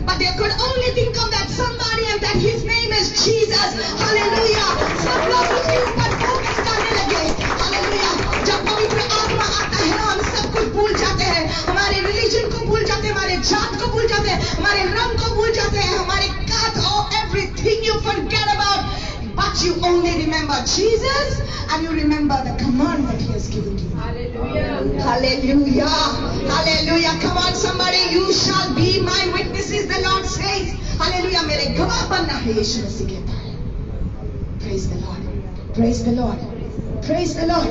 But they could only think of that somebody, and that his name is Jesus. Hallelujah. सब लोग उसके ऊपर focus करने लगे. Hallelujah. जब पवित्र आत्मा आता है, हम सब कुछ भूल जाते हैं. हमारे रिलीजन को भूल जाते हैं, हमारे जात को भूल जाते हैं, हमारे रंग को भूल जाते हैं, हमारे cast, everything you forget about. But you only remember Jesus, and you remember the command that He has given to you. Hallelujah. Hallelujah. Hallelujah. Come on, somebody. You shall be my witnesses, the Lord says. Hallelujah. मेरे गवाह बनना है, यीशु मसीह कहता है. Praise the Lord. Praise the Lord. Praise the Lord.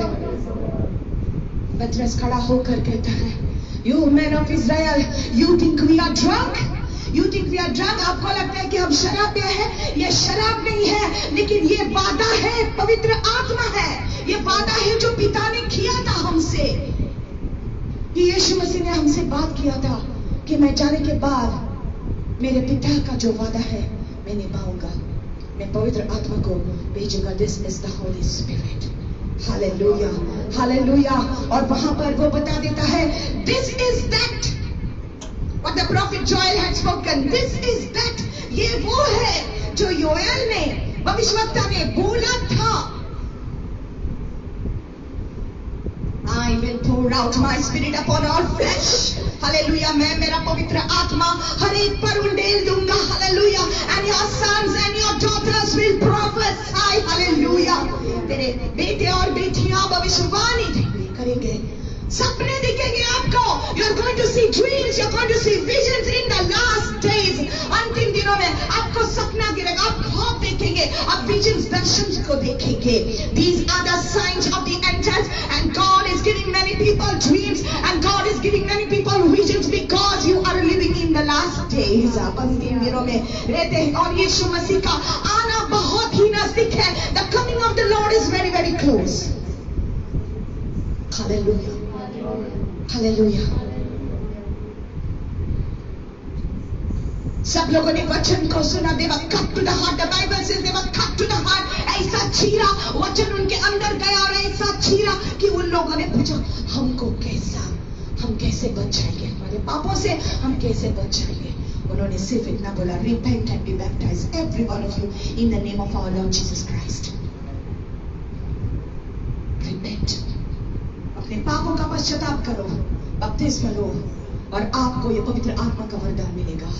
पतरस खड़ा होकर कहता है, You men of Israel, you think we are drunk? You think we are drunk? आपको लगता है कि हम शराब में हैं? ये शराब नहीं है, लेकिन ये वादा है, पवित्र आत्मा है. ये वादा है जो पिता ने किया था हमसे. यीशु मसीह ने हमसे बात किया था कि मैं जाने के बाद मेरे पिता का जो वादा है मैं निभाऊंगा. मैं पवित्र आत्मा को भेजूंगा. This is the Holy Spirit. Hallelujah. Hallelujah. और वहां पर वो बता देता है, This is that. What the prophet Joel had spoken. This is that. ये वो है जो योएल ने, भविष्यवक्ता ने बोला था. I will pour out my spirit upon all flesh. Hallelujah. मैं मेरा पवित्र आत्मा हर एक पर उंडेल दूंगा. Hallelujah. And your sons and your daughters will prophesy. Hallelujah. तेरे बेटे और बेटियां भविष्यवाणी करेंगे. सपने दिखेंगे आपको. You're going to see dreams. You're going to see visions in the last days. अंतिम दिनों में आपको सपना गिरेगा. आप ख्वाब देखेंगे. आप visions, दर्शन को देखेंगे. These are the signs of the end times, and God is giving many people dreams, and God is giving many people visions, because you are living in the last days. आप अंतिम दिनों में रहते हैं, और यीशु मसीह का आना बहुत ही नजदीक है. The coming of the Lord is very, very close. Hallelujah. Hallelujah. सब लोगों ने वचन को सुना. They were cut to the heart. The Bible says they were cut to the heart. ऐसा चीरा वचन उनके अंदर गया, और ऐसा चीरा कि उन लोगों ने पूछा, हम कैसे बच जाएंगे, हमारे पापों से हम कैसे बच जाएंगे. उन्होंने सिर्फ इतना बोला, repent and be baptized, every one of you, in the name of our Lord Jesus Christ. Repent. अपने पापों का पश्चाताप करो, बपतिस्मा लो, और आपको ये पवित्र आत्मा का वरदान मिलेगा.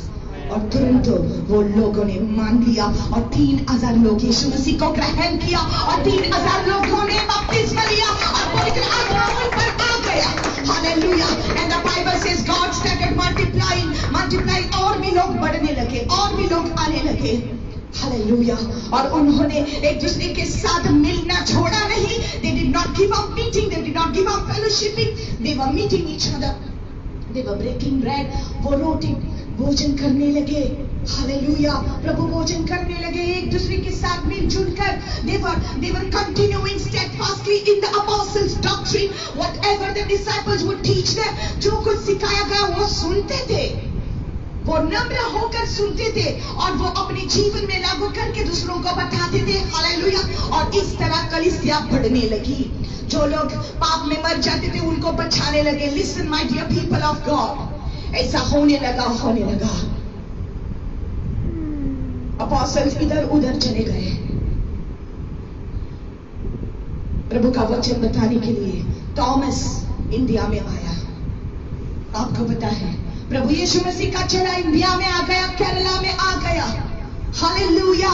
और तुरंत वो लोगों ने मान लिया और 3000 लोग यीशु मसीह को ग्रहण किया और 3000 लोगों ने बपतिस्मा लिया और पवित्र आत्मा उन पर आ गया। Hallelujah. And the Bible says God started multiplying और भी लोग बढ़ने लगे और भी लोग आने लगे। हालेलुया। और उन्होंने एक दूसरे के साथ मिलना छोड़ा नहीं। They did not give up meeting, they did not give up fellowshipping, they were meeting each other, they were breaking bread। वो रोटी भोजन करने लगे। हालेलुया। प्रभु भोजन करने लगे एक दूसरे के साथ मिलजुल कर। They were continuing steadfastly in the apostles' doctrine, whatever the disciples would teach them। जो कुछ सिखाया गया वो सुनते थे, वो नम्र होकर सुनते थे और वो अपने जीवन में लागू करके दूसरों को बताते थे। हालेलुया। और इस तरह कलीसिया बढ़ने लगी। जो लोग पाप में मर जाते थे उनको बचाने लगे। Listen my dear people of God, ऐसा होने लगा। अपोस्टल्स इधर उधर चले गए प्रभु का वचन बताने के लिए। थॉमस इंडिया में आया, आपको पता है। प्रभु यीशु मसीह का चेला इंडिया में आ गया, केरला में आ गया। हालेलुया।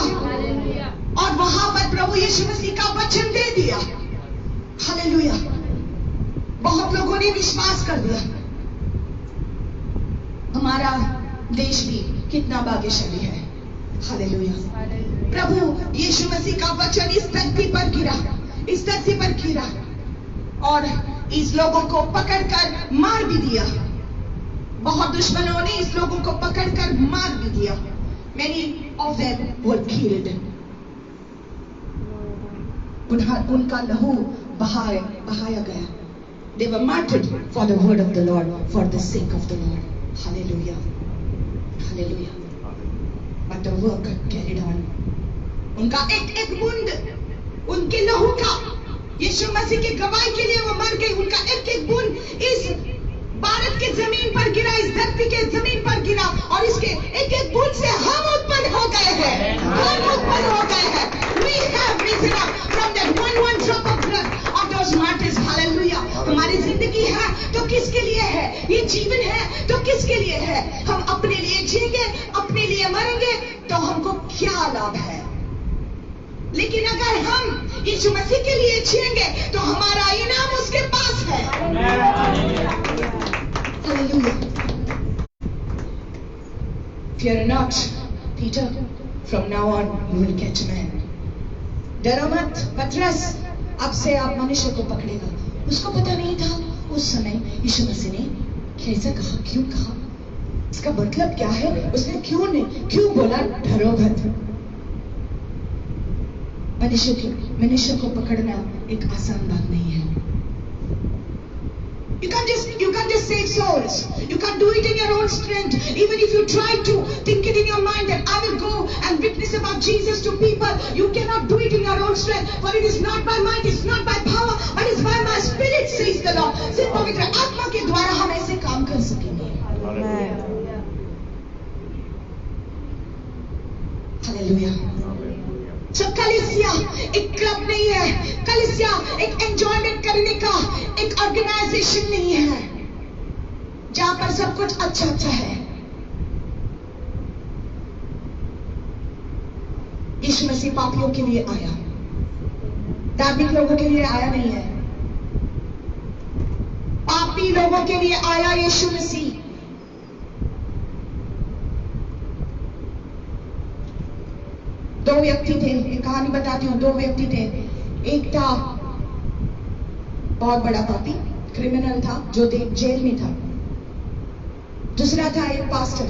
और वहां पर प्रभु यीशु मसीह का वचन दे दिया। हालेलुया। बहुत लोगों ने विश्वास कर दिया। हमारा देश भी कितना भाग्यशाली है। हालेलुया। प्रभु यीशु मसीह का वचन इस धरती पर गिरा और इस लोगों को पकड़कर मार भी दिया। बहुत दुश्मनों ने इस लोगों को पकड़कर मार भी दिया। Many of them were killed। उनका लहू बहाया गया। They were martyred for the word of the Lord, for the sake of the Lord। Hallelujah, hallelujah। But the work carried on। उनका एक बूंद उनके लहू का यीशु मसीह की गवाही के लिए वो मर गई। उनका एक बूंद इस भारत के जमीन पर गिरा, इस धरती के जमीन पर गिरा और इसके एक बूंद से हम उत्पन्न हो गए हैं। We have risen up from that one drop of blood of those martyrs। Hallelujah. हमारी जिंदगी है तो किसके लिए है? ये जीवन है तो किसके लिए है? हम अपने लिए जिएंगे, अपने लिए मरेंगे तो हमको क्या लाभ है? लेकिन अगर हम यीशु मसीह के लिए जिएंगे तो हमारा इनाम उसके पास है। Hallelujah। Fear not, Peter, from now on you will catch men। डरो मत पतरस, अब से आप मनुष्य को पकड़ेगा। उसको पता नहीं था उस समय यीशु मसीह ने कैसे कहा, क्यों कहा, इसका मतलब क्या है, उसने क्यों बोला डरो मत। मनुष्य को पकड़ना एक आसान बात नहीं है। You can't just save souls. You can't do it in your own strength. Even if you try to think it in your mind that I will go and witness about Jesus to people, you cannot do it in your own strength. For it is not by might, it's not by power, but it's by my spirit, says the Lord। सिर्फ पवित्र आत्मा के द्वारा हम ऐसे काम कर सकेंगे। हालेलुया। So कलीसिया एक क्लब नहीं है, कलीसिया एक एंजॉयमेंट करने का एक ऑर्गेनाइजेशन नहीं है जहां पर सब कुछ अच्छा है। यीशु मसीह पापियों के लिए आया, धार्मिक लोगों के लिए आया नहीं है, पापी लोगों के लिए आया यीशु मसीह। दो व्यक्ति थे, एक कहानी बताती हूँ। दो व्यक्ति थे, एक था बहुत बड़ा पापी, क्रिमिनल था जो जेल में था। दूसरा था एक पास्टर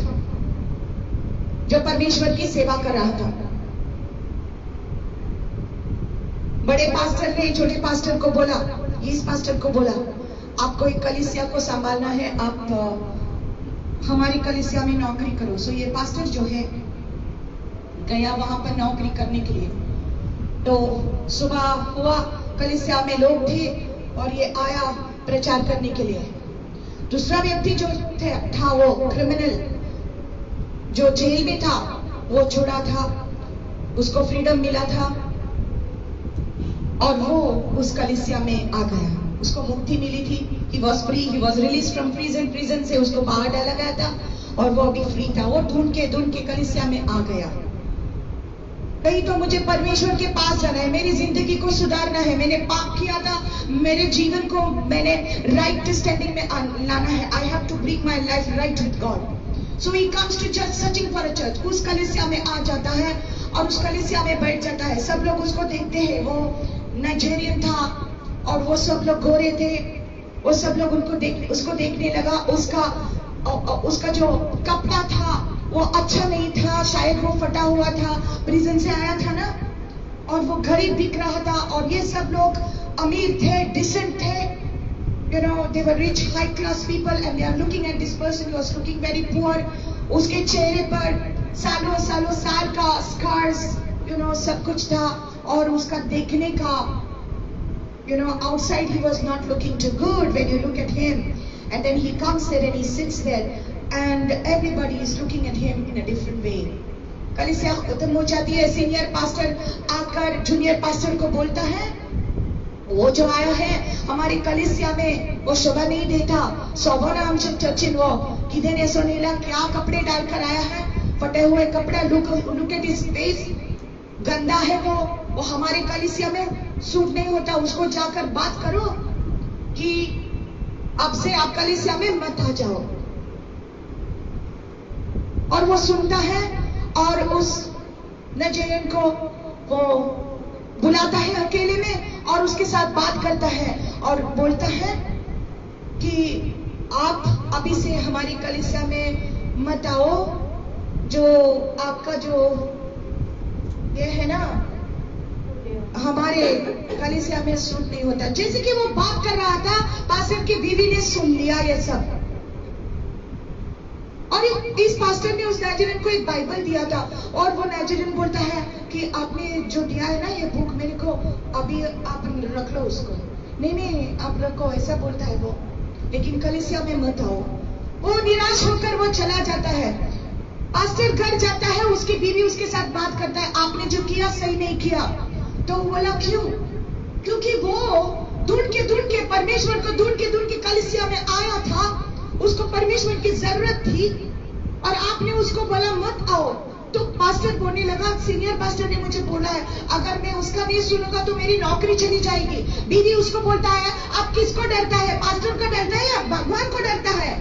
जो परमेश्वर की सेवा कर रहा था। बड़े पास्टर ने छोटे पास्टर को बोला, इस पास्टर को बोला, आपको एक कलीसिया को संभालना है, आप हमारी कलीसिया में नौकरी करो। सो ये पास्टर जो है गया वहां पर नौकरी करने के लिए। तो सुबह हुआ, कलीसिया में लोग थे और ये आया प्रचार करने के लिए। दूसरा व्यक्ति जो था वो क्रिमिनल जो जेल में था, वो छोड़ा था, उसको फ्रीडम मिला था और वो उस कलीसिया में आ गया। उसको मुक्ति मिली थी। He was free, he was released from prison। Prison से उसको बाहर डाला गया था और वो अभी फ्री था। वो ढूंढ के कलीसिया में आ गया। कहीं तो मुझे परमेश्वर के पास जाना है, मेरी जिंदगी को सुधारना है, मैंने पाप किया था, मेरे जीवन को मैंने राइट स्टैंडिंग में लाना है। I have to bring my life right with God. So he comes to church searching for a church. उस कलीसिया में आ जाता है और उस कलीसिया में बैठ जाता है। सब लोग उसको देखते हैं, वो नाइजीरियन था और वो सब लोग गोरे थे। वो सब लोग उसको देखने लगा। उसका जो कपड़ा था वो अच्छा नहीं था, शायद वो फटा हुआ था, प्रिजन से आया था ना, और वो गरीब दिख रहा था। और ये सब लोग अमीर थे, डिसेंट थे, you know, they were rich, high class people, and they are looking at this person who was looking very poor. उसके चेहरे पर सालों साल का scars, you know, सब कुछ था। और उसका देखने का, you know, outside he was not looking too good when you look at him. And then he comes there and he sits there and everybody is looking at him in a different way. कलीसिया खत्म हो जाती है। Senior pastor आकर junior pastor को बोलता है, वो जो आया है हमारी कलीसिया में वो शोभा नहीं देता। शोभा नाम चर्चिन वो किधर ने सोनीला क्या कपड़े डालकर आया है, फटे हुए कपड़ा, लुक एट हिज फेस, गंदा है वो हमारे कलीसिया में सूट नहीं होता। उसको जाकर बात करो कि अब से आप कलीसिया में मत आ जाओ। और वो सुनता है और उस नाइजीरियन को वो बुलाता है अकेले में और उसके साथ बात करता है और बोलता है कि आप अभी से हमारी कलीसिया में मत आओ, जो आपका जो ये है ना हमारे कलीसिया में सूट नहीं होता। जैसे कि वो बात कर रहा था, पास्टर की बीवी ने सुन लिया ये सब। और इस पास्टर ने उस नाइजीरियन को एक बाइबल दिया था और वो नाइजीरियन बोलता है कि आपने जो दिया है ना ये बुक मेरे को, अभी आप रख लो उसको। नहीं आप रखो, ऐसा बोलता है वो, लेकिन कलीसिया में मत आओ। वो निराश होकर वो चला जाता है। पास्टर घर जाता है, उसकी बीवी उसके साथ बात करता है, आपने जो किया सही नहीं किया। तो बोला क्यों? क्योंकि वो ढूंढ के परमेश्वर को ढूंढ के कलीसिया में आया था, उसको परमेश्वर की जरूरत थी और आपने उसको बोला मत आओ। तो पास्टर बोलने लगा, सीनियर पास्टर ने मुझे बोला है अगर मैं उसका नहीं सुनूंगा तो मेरी नौकरी चली जाएगी। बीवी उसको बोलता है आप किसको डरता है, पास्टर को डरता है या भगवान को डरता है?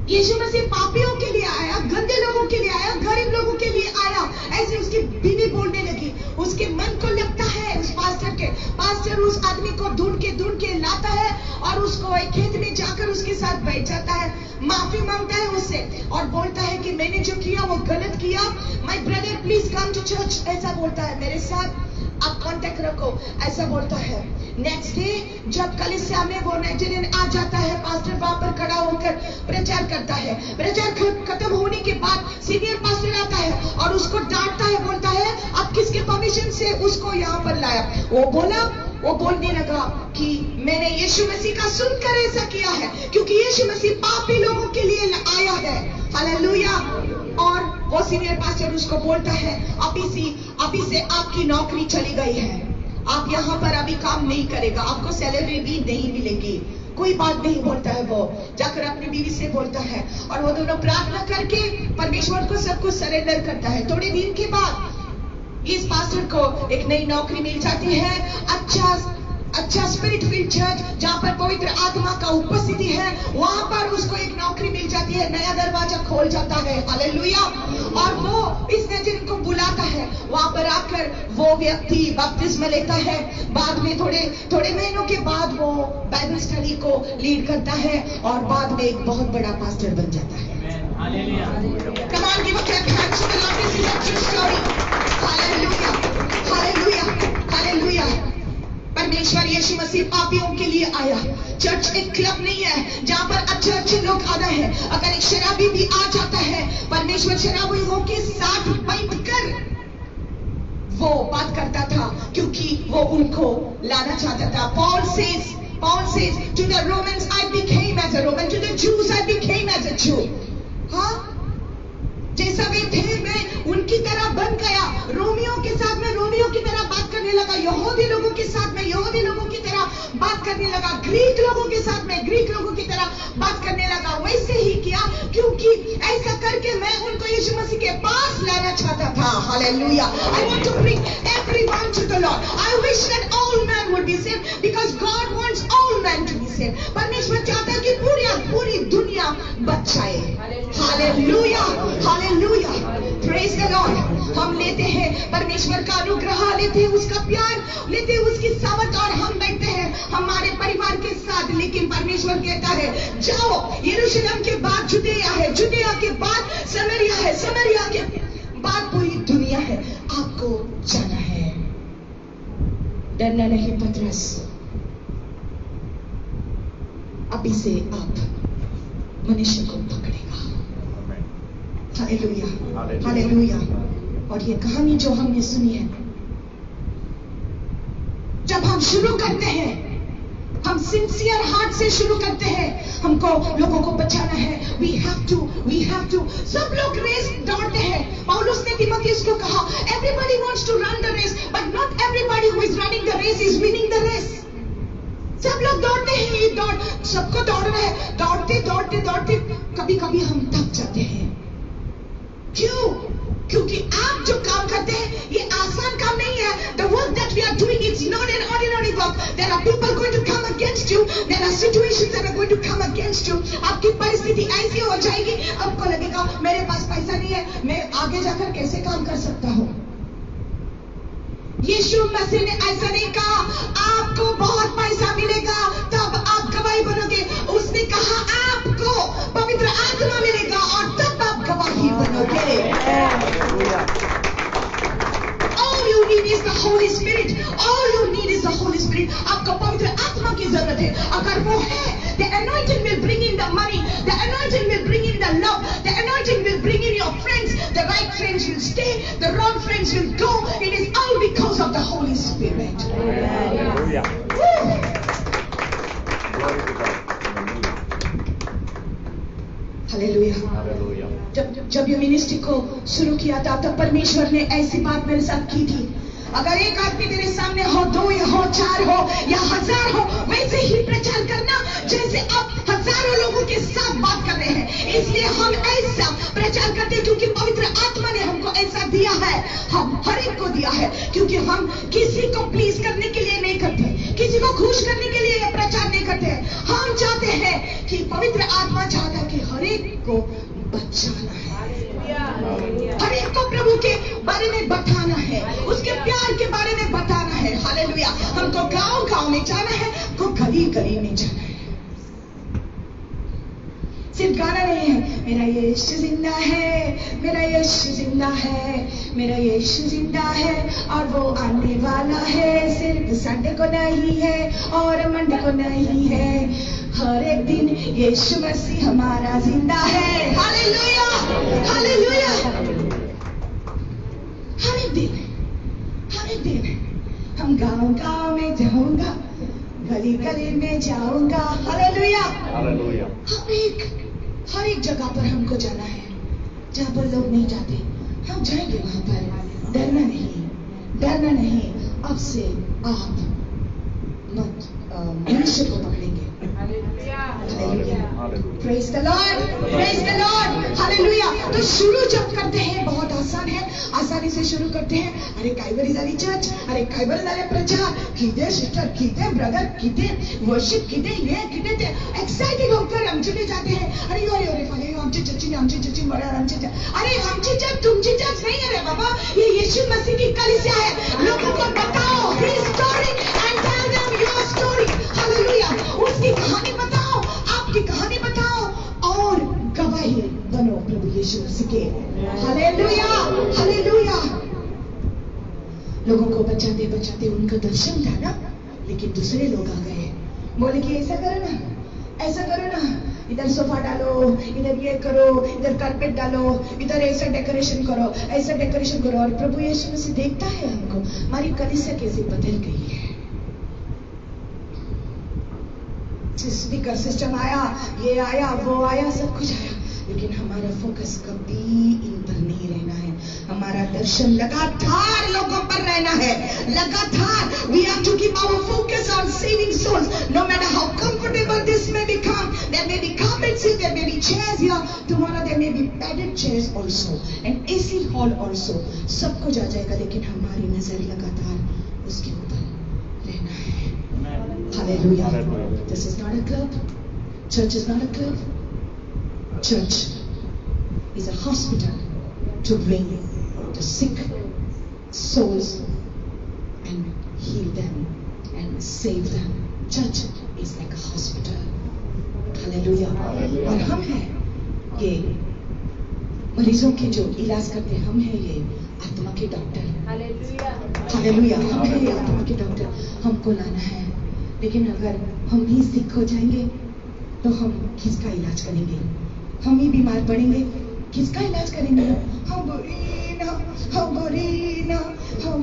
यीशु मसीह पापियों के लिए आया, गंदे लोगों के लिए आया, गरीब लोगों के लिए आया। ऐसे उसकी बीवी बोलने लगी। उसके मन को लगता है उस पास्टर उस आदमी को ढूंढ के लाता है और उसको एक खेत में जाकर उसके साथ बैठ जाता है, माफी मांगता है उससे और बोलता है कि मैंने जो किया वो गलत किया, my brother please come to church, ऐसा बोलता है, मेरे साथ आप कांटेक्ट रखो, ऐसा बोलता है। नेक्स्ट डे जब कलीसिया में वो नाइजीरियन आ जाता है, पास्टर वहां पर खड़ा होकर प्रचार करता है। प्रचार खत्म होने के बाद सीनियर पास्टर आता है और उसको डांटता है, बोलता है आप किसके परमिशन से उसको यहाँ पर लाया? वो बोलने लगा कि मैंने यीशु मसीह का सुनकर ऐसा किया है, क्योंकि यीशु मसीह पापी लोगों के लिए आया है। हालेलुया। और वो सीनियर पास्टर उसको बोलता है अभी से आपकी नौकरी चली गई है, आप यहाँ पर अभी काम नहीं करेगा, आपको सैलरी भी नहीं मिलेगी। कोई बात नहीं बोलता है, वो जाकर अपनी बीवी से बोलता है और वो दोनों प्रार्थना करके परमेश्वर को सब कुछ सरेंडर करता है। थोड़े दिन के बाद इस पास्टर को एक नई नौकरी मिल जाती है, अच्छा स्पिरिट फील्ड चर्च जहाँ पर पवित्र आत्मा का उपस्थिति है, वहां पर उसको एक नौकरी मिल जाती है, नया दरवाजा खोल जाता है। हालेलुया। और वो इस नाइजीरियन को बुलाता है, वहां पर आकर वो व्यक्ति बपतिस्मा लेता है। बाद में थोड़े महीनों के बाद वो बाइबल स्टडी को लीड करता है और बाद में एक बहुत बड़ा पास्टर बन जाता है। Come on, give a clap hands to the Lord. This is a true story. Hallelujah. Hallelujah. Hallelujah. परमेश्वर यीशु मसीह पापियों के लिए आया। चर्च एक क्लब नहीं है जहाँ पर अच्छे लोग आना है। अगर एक शराबी भी आ जाता है, परमेश्वर शराबियों के साथ बैठकर वो बात करता था, क्योंकि वो उनको लाना चाहता था। Paul says to the Romans I became as a Roman, to the Jews I became as a Jew. हाँ, जैसा वे थे मैं उनकी तरह बन गया। रोमियों के साथ में रोमियों की तरह बात करने लगा, यहूदी लोगों के साथ में यहूदी लोगों की तरह बात करने लगा, ग्रीक लोगों के साथ में ग्रीक लोगों की तरह बात करने लगा। वैसे ही किया, क्यों? क्योंकि ऐसा करके मैं उनको यीशु मसीह के पास लाना चाहता था. Hallelujah. I want to bring everyone to the Lord. I wish that all men would be saved because God wants all men to be saved. परमेश्वर चाहता है कि पूरी दुनिया बच जाए. Hallelujah. Hallelujah. Praise the Lord. हम लेते हैं परमेश्वर का अनुग्रह, लेते हैं उसका प्यार, लेते हैं उसकी सावत और हम बैठते हैं हमारे परिवार के साथ. लेकिन परमेश्वर कहता है जाओ, यरूशलेम के बाद जुदेया है, जुदेया के बाद समरिया है, समरिया के बाद पूरी दुनिया है. आपको जाना है. डरना नहीं पतरस, अभी से आप मनुष्य को पकड़ेगा. Hallelujah, hallelujah. और ये कहानी जो हमने सुनी है, जब हम शुरू करते हैं, हम सिंसियर हार्ट से शुरू करते हैं, हमको लोगों को बचाना है. we have to. सब लोग रेस दौड़ते हैं. पौलुस ने तीमुथियुस को कहा, everybody wants to run the race, but not everybody who is running the race is winning the race. सब लोग दौड़ते हैं, ये दौड़, सबको दौड़ना है. दौड़ते दौड़ते दौड़ते कभी कभी हम थक जाते हैं. क्यों? क्योंकि आप जो काम करते हैं ये आसान काम नहीं है. The work that we are doing is not an ordinary work. There are people going to come against you. There are situations that are going to come against you. आपकी परिस्थिति ऐसी हो जाएगी, आपको लगेगा मेरे पास पैसा नहीं है, मैं आगे जाकर कैसे काम कर सकता हूँ. यीशु मसीह ने ऐसा नहीं कहा आपको बहुत पैसा मिलेगा तब आप गवाही बनोगे. उसने कहा आपको पवित्र आत्मा मिलेगा और तब आप गवाही बनोगे. All you need is the Holy Spirit. All you need is the Holy Spirit. आपको पवित्र आत्मा की जरूरत है. अगर वो है, the anointing will bring in the money. The anointing will bring in the love. The anointing will bring in your friends. The right friends will stay. The wrong friends will go. It is all because of the Holy Spirit. Hallelujah. Hallelujah. जब ये ministry को शुरू किया था तब परमेश्वर ने ऐसी बात मेरे साथ की थी. अगर एक आदमी तेरे सामने हो, 2 हो, 4 हो या 1000 हो, वैसे ही प्रचार करना जैसे आप हजारों लोगों के साथ बात कर रहे हैं. इसलिए हम ऐसा प्रचार करते हैं क्योंकि पवित्र आत्मा ने हमको ऐसा दिया है. हम हर एक को दिया है क्योंकि हम किसी को प्लीज करने के लिए नहीं करते, किसी को खुश करने के लिए प्रचार नहीं करते हैं. हम चाहते हैं कि पवित्र आत्मा चाहता है कि हर एक को बचाना है, हर एक को प्रभु के बारे में बताना है, उसके प्यार के बारे में बताना है. हालेलुया. हमको गांव गांव में जाना है, हमको गली गली में जाना है. सिर्फ गाना नहीं है, मेरा यीशु जिंदा है, मेरा यीशु जिंदा है, मेरा यीशु जिंदा है और वो आने वाला है. सिर्फ संडे को नहीं है और मंडे को नहीं है, हर एक दिन यीशु मसीह हमारा जिंदा है. Hallelujah, hallelujah. हर एक दिन हम गांव गांव में जाऊंगा, गली गली में जाऊंगा. Hallelujah, hallelujah. हर एक जगह पर हमको जाना है जहाँ पर लोग नहीं जाते. हम जाएंगे वहां पर. डरना नहीं. अब से आप मत मनुष्य को पकड़ेंगे. Praise the Lord, praise the Lord, hallelujah. तो शुरू जब करते हैं बहुत आसान है, आसानी से शुरू करते हैं. अरे काइवर इज अ चर्च, अरे काइवर इज अ प्रचार, किधर सिस्टर, किधर ब्रदर, किधर वर्शिप, किधर एक्साइटेड होकर हम चले जाते हैं. अरे आमची चर्ची बड़ा आमची चर्च. अरे आमची चर्च तुमची चर्च नहीं है रे बाबा, ये यीशु मसीह की कलीसिया है. लोगों को बताओ his story and tell them your story. Hallelujah. उसकी कहानी बताओ, आपकी कहानी बताओ और गवाही बनो प्रभु यीशु मसीह के. Hallelujah, hallelujah. लोगों को बचाते बचाते उनका दर्शन था ना, लेकिन दूसरे लोग आ गए, बोले कि ऐसा करो ना, इधर सोफा डालो, इधर ये करो, इधर कारपेट डालो, इधर ऐसा डेकोरेशन करो. और प्रभु यीशु मसीह देखता है हमको, हमारी कलीसिया कैसे बदल गई है. स्पीकर सिस्टम आया, ये आया, वो आया, सब कुछ आया, लेकिन हमारा फोकस कभी इन पर नहीं रहना है. हमारा दर्शन लगातार लोगों पर रहना है, लगातार. We have to keep our focus on saving souls, no matter how comfortable this may become. There may be carpets see there may be chairs here, tomorrow there may be padded chairs also and AC hall also. सब कुछ आ जाएगा, लेकिन हमारी नजर लगातार उसके ऊपर रहना है. Hallelujah. This is not a club. Church is not a club. Church is a hospital to bring the sick souls and heal them and save them. Church is like a hospital. Hallelujah. और हम हैं ये मरीजों के जो इलाज करते हैं, हम हैं ये आत्मा के डॉक्टर. हालेलुया. हम हैं ये आत्मा के डॉक्टर. हमको लाना है, लेकिन अगर हम ही सिक हो जाएंगे तो हम किसका इलाज करेंगे? हम ही बीमार पड़ेंगे, किसका इलाज करेंगे? हम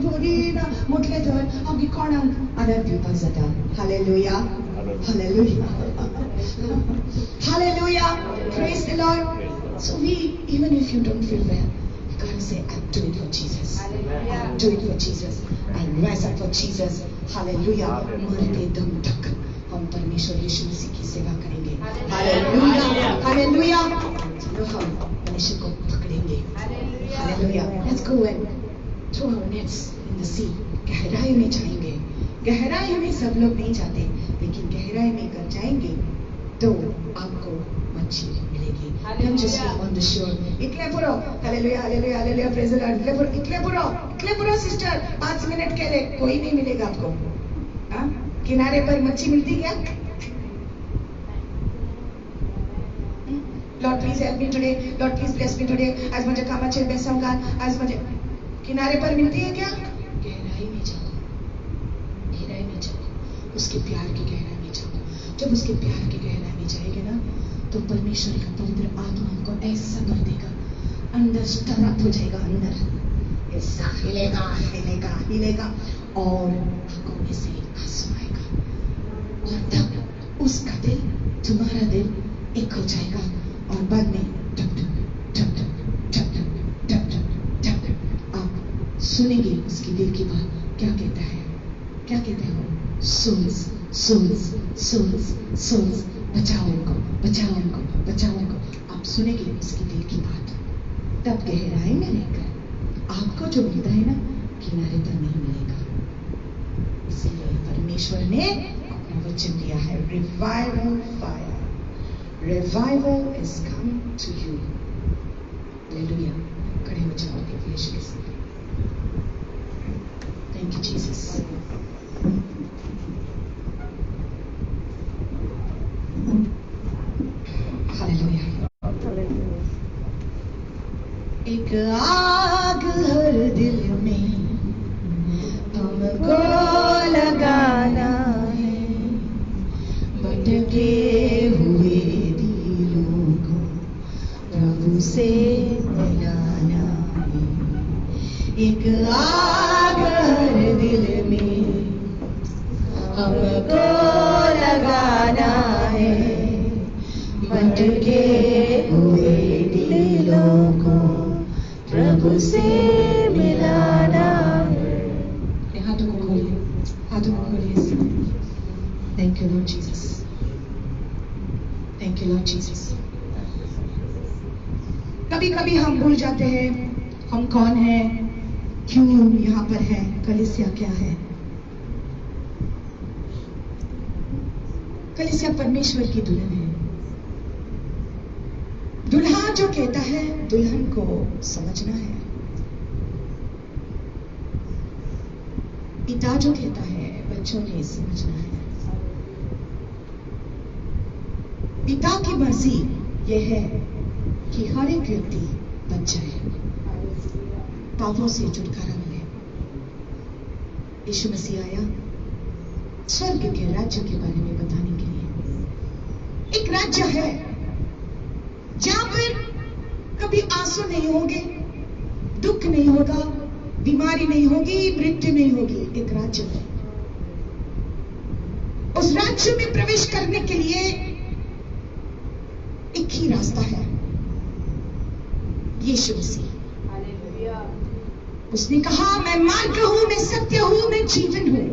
बोरीना मोठले तर आमगे कोणाक आदार दिवपाक जाता. Hallelujah. Hallelujah. Hallelujah. Praise the Lord. So even if you don't feel well, you gotta say, I'll do it for Jesus. I'll do it for Jesus. I'll rise up for Jesus. Hallelujah. मरते दम तक हम परमेश्वर यीशु मसीह की सेवा करेंगे. Hallelujah. Hallelujah. चलो हम मनुष्य को पकड़ेंगे. Hallelujah. Let's go and throw our nets in the sea. गहराई में जाएंगे. गहराई में सब लोग नहीं जाते, लेकिन गहराई में अगर जाएंगे तो आपको मछली मिलेगी. Don't just sleep on the shore. इतने पूरा hallelujah hallelujah hallelujah praise the Lord. इतने पूरा सिस्टर 5 मिनट के लिए कोई नहीं मिलेगा आपको. हाँ, किनारे पर मच्छी मिलती क्या? Lord please help me today. Lord please bless me today. आज मुझे कामाचे बेसाऊंगा. आज मुझे किनारे पर मिलती है क्या? गहराई में जाओ. उसके प्यार की गहराई में जाओ. जब उसके प्यार की गहराई में जाएंगे ना, तो परमेश्वर का पवित्र आत्मा हमको ऐसा कर देगा, अंदर स्टर अप हो जाएगा, अंदर ऐसा हिलेगा हिलेगा हिलेगा और आंखों में से आंसू आएगा. और तब उसका दिल, तुम्हारा दिल एक हो जाएगा और बाद में टप टप टप टप टप टप टप टप आप सुनेंगे उसकी दिल की बात. क्या कहता है? क्या कहते हैं? Souls, souls, souls, souls. बचाओ उनको, बचाओ उनको, बचाओ उनको. आप सुनेंगे उसकी दिल की बात. तब गहराई में रहकर आपको जो मिलता है ना, किनारे पर नहीं मिलेगा. इसलिए परमेश्वर ने अपना वचन दिया है, revival fire. Revival is coming to you. Hallelujah. खड़े हो जाओ प्रभु यीशु के सामने. Thank you Jesus. एक आग हर दिल में हमको लगाना है, भटके हुए दिलों को प्रभु से मिलाना है. एक आग हर दिल में हमको लगाना है, भटके हुए दिलों को प्रभु से मिलाना. हाथों को खोलिए, हाथों को खोलिए. Thank you Lord Jesus. Thank you Lord Jesus. कभी कभी हम भूल जाते हैं हम कौन हैं, क्यों यहाँ पर है, कलीसिया क्या है. कलीसिया परमेश्वर की दुल्हन है. दुल्हा जो कहता है दुल्हन को समझना है. पिता जो कहता है बच्चों ने समझना है. पिता की मर्जी यह है कि हर एक व्यक्ति बच जाए, पापों से छुटकारा मिले. यीशु मसीह आया स्वर्ग के राज्य के बारे में बताने के लिए. एक राज्य है जहां पर कभी आंसू नहीं होंगे, दुख नहीं होगा, बीमारी नहीं होगी, मृत्यु नहीं होगी. एक राज्य है. उस राज्य में प्रवेश करने के लिए एक ही रास्ता है, यीशु मसीह. उसने कहा मैं मार्ग हूं, मैं सत्य हूं, मैं जीवन हूं.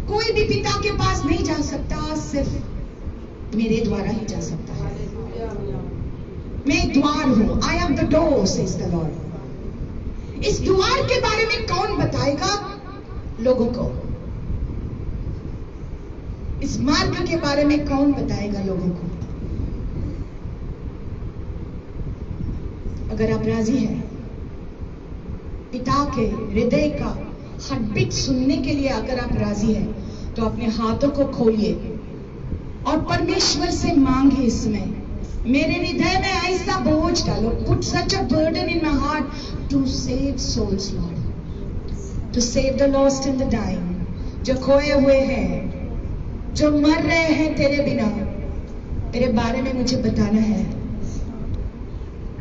कोई भी पिता के पास नहीं जा सकता, सिर्फ मेरे द्वारा ही जा सकता है। मैं द्वार हूं, I am the door says the Lord. इस द्वार के बारे में कौन बताएगा लोगों को? इस मार्ग के बारे में कौन बताएगा लोगों को? अगर आप राजी हैं पिता के हृदय का हार्टबीट सुनने के लिए, अगर आप राजी हैं तो अपने हाथों को खोलिए और परमेश्वर से मांगे इसमें, मेरे हृदय में ऐसा बोझ डालो, put such a burden in my heart to save souls Lord, to save the lost and the dying, जो खोए हुए हैं, जो मर रहे हैं तेरे बिना, तेरे बारे में मुझे बताना है।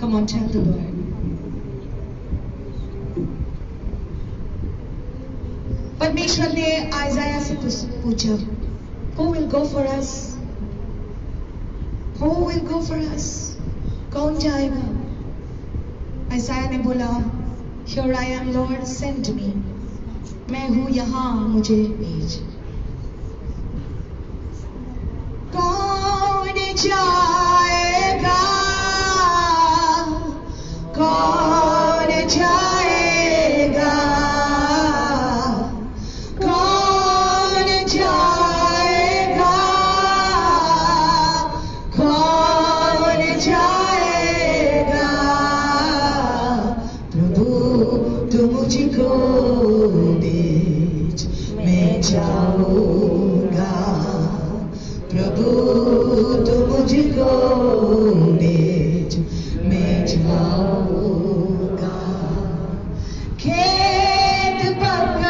Come on tell the Lord. परमेश्वर ने आइज़ाया से पूछा, Who will go for us? Who will go for us? कौन जाएगा? आइज़ाया ने बोला, Here I am, Lord, send me. मैं हूं यहाँ, मुझे भेज। कौन जाएगा? कौन जाएगा? कौन जाएगा? कौन जाएगा? प्रभु तू मुझको भेज, मैं जाऊंगा। प्रभु तू मुझको भेज, मैं जाऊंगा। खेत पक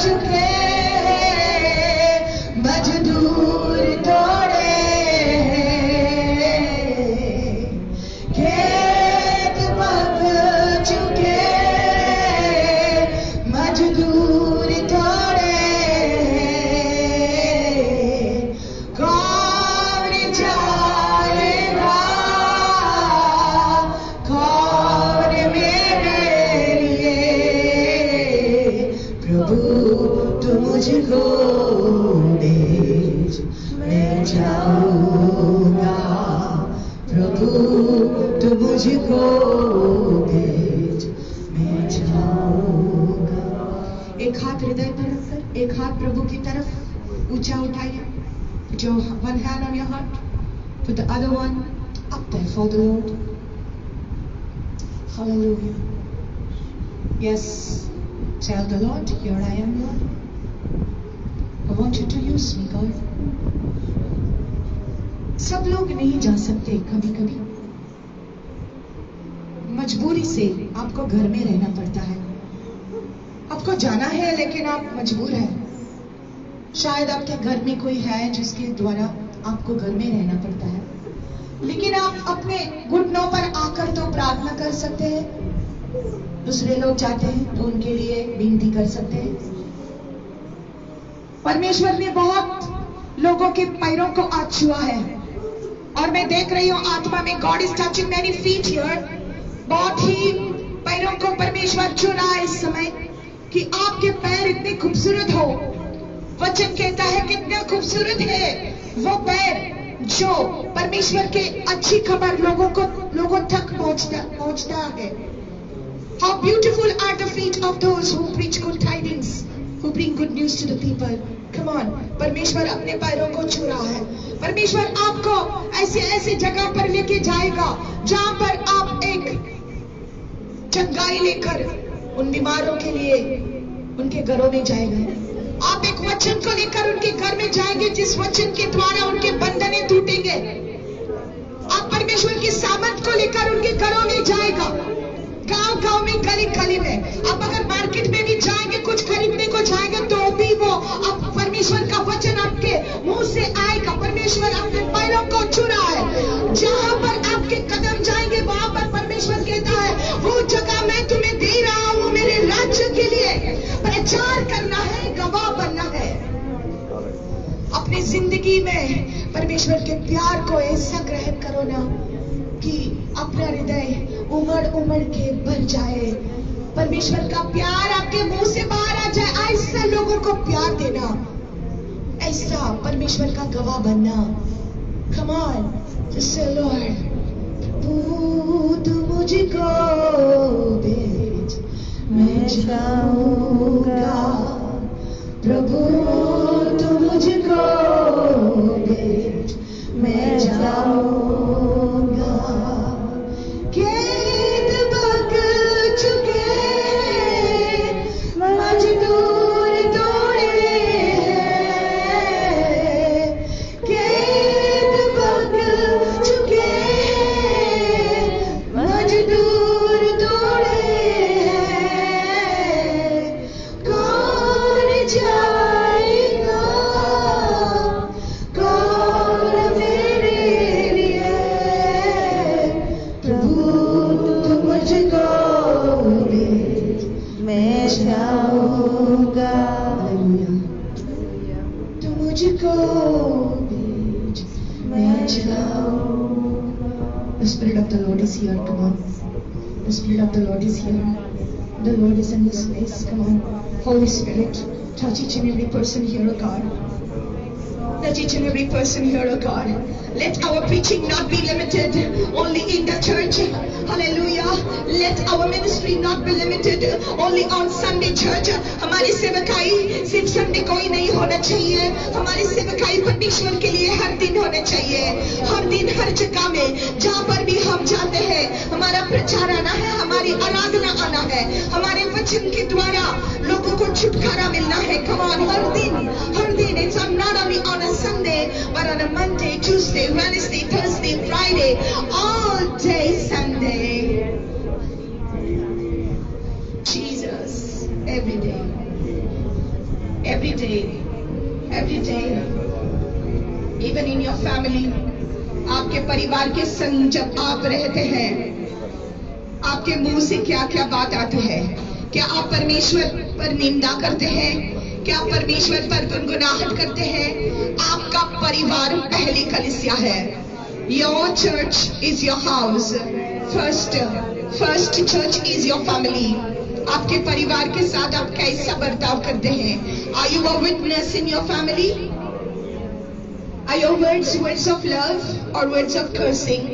चुके, मजदूर दौड़े हैं। खेत पक चुके, मजदूर दौड़े हैं। कौन जाएगा? कौन मेरे लिए? प्रभु तू मुझको भेज, मैं जाऊंगा। प्रभु तू मुझको भेज, मैं जाऊंगा। एक हाथ हृदय पर रखकर, एक हाथ प्रभु की तरफ ऊंचा उठाइए। Put your one hand on your heart, put the other one up there for the Lord. Hallelujah. Yes, tell the Lord, here I am, Lord. I want you to use me, God. सब लोग नहीं जा सकते, कभी कभी मजबूरी से आपको घर में रहना पड़ता है। आपको जाना है लेकिन आप मजबूर हैं। शायद आपके घर में कोई है जिसके द्वारा आपको घर में रहना पड़ता है, लेकिन आप अपने घुटनों पर आकर तो प्रार्थना कर सकते हैं। दूसरे लोग चाहते हैं तो उनके लिए विनती कर सकते हैं। परमेश्वर ने बहुत लोगों के पैरों को आज छुआ है और मैं देख रही हूँ आत्मा में, God is touching many feet here. बहुत ही पैरों को परमेश्वर छू रहा है इस समय कि आपके पैर इतने खूबसूरत हो। वचन कहता है कितना खूबसूरत है वो पैर जो परमेश्वर के अच्छी खबर लोगों तक पहुंचता है। How beautiful are the feet of those who preach good tidings, who bring good news to the people. Come on, परमेश्वर अपने पैरों को छू रहा है। परमेश्वर आपको ऐसे जगह पर लेके जाएगा जहां पर आप एक चंगाई लेकर उन बीमारों के लिए उनके घरों में जाएगा। आप एक वचन को लेकर उनके घर में जाएंगे जिस वचन के द्वारा उनके बंधने टूटेंगे। आप परमेश्वर की सामर्थ को लेकर उनके घरों में जाएगा, गांव में, गली में। आप अगर मार्केट में भी जाएंगे, कुछ खरीदने को जाएंगे तो भी वो आप परमेश्वर का वचन आपके मुंह से आएगा। परमेश्वर अपने पैरों को छू रहा है। जहां पर आपके कदम जाएंगे वहां पर परमेश्वर कहता है वो जगह मैं तुम्हें दे रहा हूं मेरे राज्य के लिए। प्रचार करना है, गवाह बनना है। अपनी जिंदगी में परमेश्वर के प्यार को ऐसा ग्रहण करो ना कि अपना हृदय उमड़ के भर जाए। परमेश्वर का प्यार आपके मुंह से बाहर आ जाए। ऐसा लोगों को प्यार देना, ऐसा परमेश्वर का गवाह बनना। Come on, just say, Lord, प्रभु तू मुझको भेज, मैं जाऊंगा। प्रभु तू मुझको भेज, मैं जाऊंगा। खेत पक चुके, मजदूर दौड़े हैं। खेत पक चुके, मजदूर दौड़े हैं। कौन जाएगा, कौन मेरे लिए? प्रभु तू मुझको भेज, मैं जाऊंगा। तू मुझको भेज, मैं जाऊंगा। The Spirit of the Lord is here. Come on. The Spirit of the Lord is here. The Lord is in this place. Come on. Holy Spirit, touch each and every person here, oh God. Touch each and every person here, oh God. Let our preaching not be limited only in the church. Hallelujah. Let our ministry not be limited only on Sunday church. हमारी सेवकाई सिर्फ Sunday को ही नहीं होना चाहिए। हमारी सेवकाई परमेश्वर के लिए हर दिन होना चाहिए। हर दिन हर जगह में जहाँ पर भी हम जाते हैं, हमारा प्रचार आना है, हमारी आराधना आना है, हमारे वचन के द्वारा लोगों को छुटकारा मिलना है। Come on, हर दिन। It's not only on a Sunday, but on a Monday, Tuesday, Wednesday, Thursday, Friday, all day Sunday. Jesus, every day, every day, every day. Even in your family, आपके परिवार के संग जब आप रहते हैं, आपके मुंह से क्या क्या बात आती है? क्या आप परमेश्वर पर निंदा करते हैं? क्या परमेश्वर पर गुनाहट करते हैं? आपका परिवार पहली कलीसिया है। Your church is your house. First church is your family. आपके परिवार के साथ आप कैसा बर्ताव करते हैं? Are you a witness in your family? Are your words of love or words of cursing?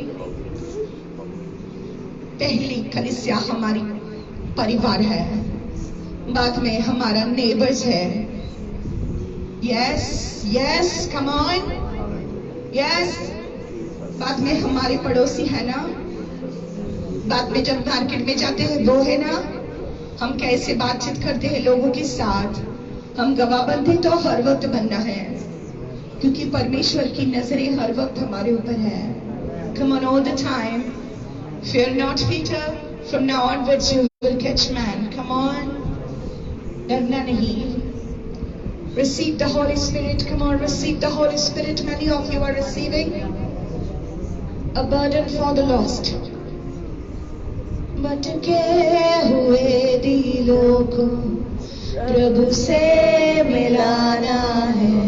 पहली कलीसिया हमारी परिवार है, बाद में हमारा नेबर्स है। Yes, come on. Yes, बाद में हमारे पड़ोसी है ना, बाद में जब मार्केट में जाते हैं वो है ना। हम कैसे बातचीत करते हैं लोगों के साथ। हम गवाहबंद तो हर वक्त बनना है, क्योंकि परमेश्वर की नजरें हर वक्त हमारे ऊपर है। Come on, all the time. Fear not, Peter. From now onwards you will catch man. Come on. डरना नहीं। Receive the Holy Spirit. Come on, receive the Holy Spirit. Many of you are receiving a burden for the lost. भटके हुए दिलों को प्रभु से मिलाना है।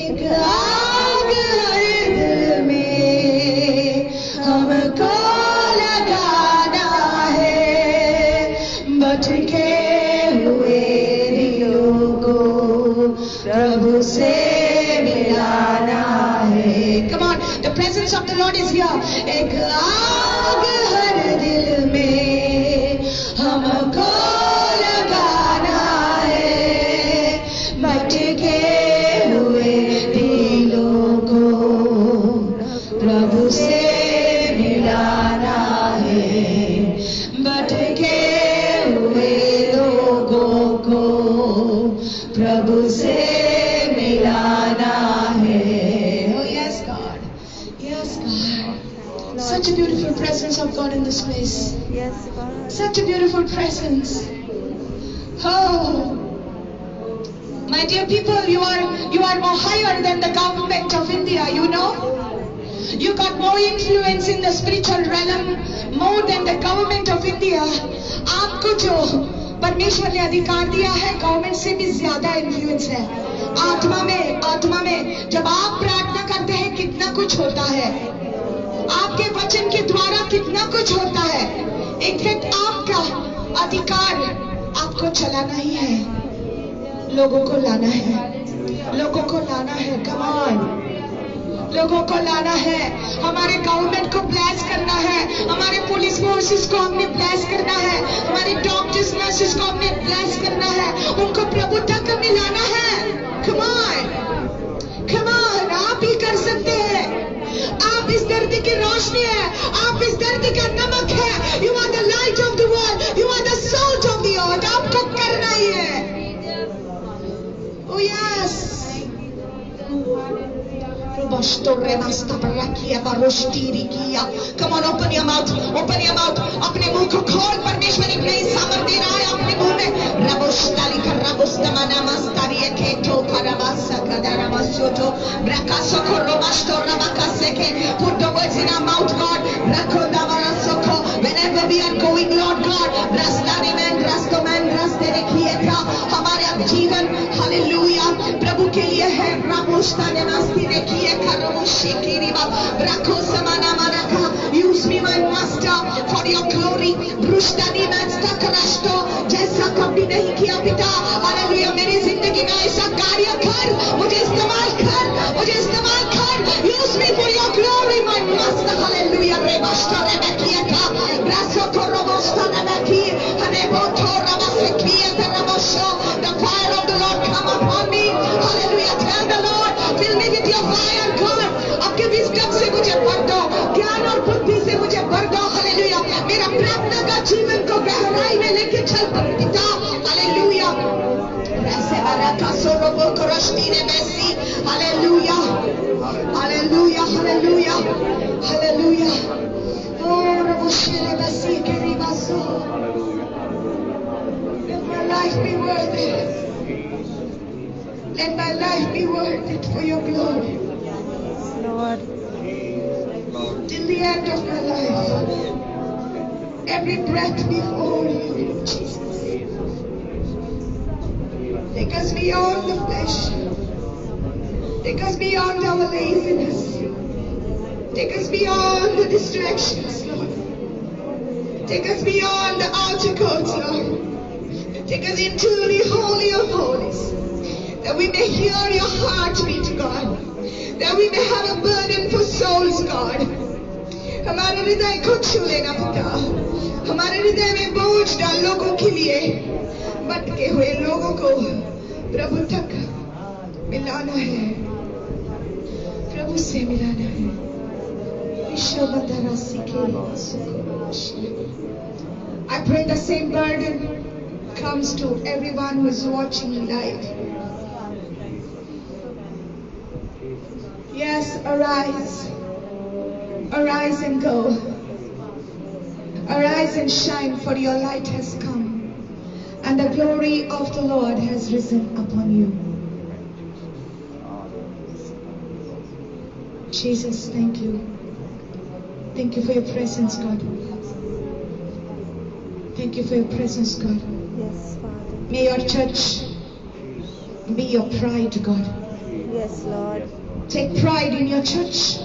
एक आग हर दिल में हमको लगाना है। भटके प्रभु से मिलाना है। Come on, the presence of the Lord is here. एक आग हर दिल में हमको लगाना है। भटके हुए दिलों को प्रभु से मिलाना है। भटके हुए लोगों को प्रभु से मिलाना है। Oh yes, God. Yes, God. Such a beautiful presence of God in this place. Yes, God. Such a beautiful presence. Oh, my dear people, you are more higher than the government of India. You know, you got more influence in the spiritual realm more than the government of India. आपको जो परमेश्वर ने अधिकार दिया है, government से भी ज्यादा इन्फ्लुएंस है। आत्मा में जब आप प्रार्थना करते हैं कितना कुछ होता है। आपके वचन के द्वारा कितना कुछ होता है। इनफैक्ट आपका अधिकार आपको चलाना ही है, लोगों को लाना है। Come on. लोगों को लाना है, हमारे गवर्नमेंट को ब्लेस करना है, हमारे पुलिस फोर्सेस को हमने ब्लेस करना है, हमारे डॉक्टर्स नर्सेस को हमने ब्लेस करना है, उनको प्रभु तक हमें लाना है। Come on, come on, आप ही कर सकते हैं। आप इस धरती की रोशनी है, आप इस धरती का नमक है। You are the light of the world, you are the salt of the earth। आपको करना ही है। Oh yes। Come on, open your mouth, open your mouth। अपने मुंह को खोल, परमेश्वर एक नई सामर्थ दे रहा है अपने मुंह में। रबोस्ताली का रबोस्तमाना मस्तारी एकेटो करवासा कदरवासोटो ब्रकासोको रोमास्तो रबाकासेके। Put the words in our mouth, God। Rakondavarasoko। Whenever we are going, Lord God, rastani man, rastoman, rastere किएता हमारे अब जीवन, हालेलुया, प्रभु के लिए है। रबोस्ताने नास्ती ने किए करवोशिकिरीबा ब्रकोसमाना मानका। Use me, my master, for your glory। ब्रुष्टानी man स्टकराष्टो जैसा कभी नहीं किया पिता। हालेलुया, मेरी जिंदगी में ऐसा कार्य कर, मुझे इस्तेमाल कर, मुझे इस्तेमाल कर। Use me for your glory, my master। Hallelujah, रेबास्टो रेबकिएता ब्रासोको रोबोस्टो रेबकी हनेबोतो रबासेकिएता रबोशो। The fire of the Lord come upon me। Hallelujah, tell the Lord, fill me with your fire, God। आपके विजडम से मुझे भर दो, ज्ञान और बुद्धि से मुझे भर दो। हालेलुया, मेरा प्रार्थना का जीवन को गहराई में लेके चल पिता। हालेलुया, ऐसे बरका सोरोबो करश्ती ने बेसी। Hallelujah, hallelujah, hallelujah, hallelujah. ओ रबोशेले बेसी के रिबासो। Let my life be worth it। Let my life be worth it for your glory, Lord. till the end of my life, every breath before you, Jesus. Take us beyond the flesh, take us beyond our laziness, take us beyond the distractions, Lord. Take us beyond the outer courts, Lord. Take us into the holy of holies, that we may hear your heartbeat, God, that we may have a burden for souls, God। हमारे हृदय को छू लेना पिता, हमारे हृदय में बोझ डाल लोगों के लिए, भटके हुए लोगों को प्रभु तक मिलाना है, प्रभु से मिलाना है। I pray the same burden comes to everyone who is watching live. Yes, arise. Arise and go. Arise and shine, for your light has come, and the glory of the Lord has risen upon you. Jesus, thank you. Thank you for your presence, God. Thank you for your presence, God. Yes, Father. May your church be your pride, God. Yes, Lord. Take pride in your church,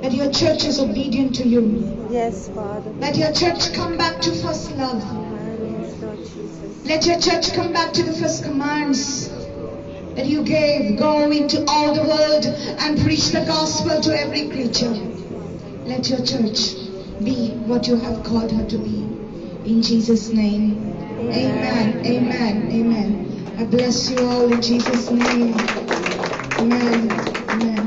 that your church is obedient to you. Yes, Father. Let your church come back to first love. Yes, Lord Jesus. Let your church come back to the first commands that you gave. Go into all the world and preach the gospel to every creature. Let your church be what you have called her to be. In Jesus' name. Amen. Amen. Amen. I bless you all in Jesus' name. Amen. Amen.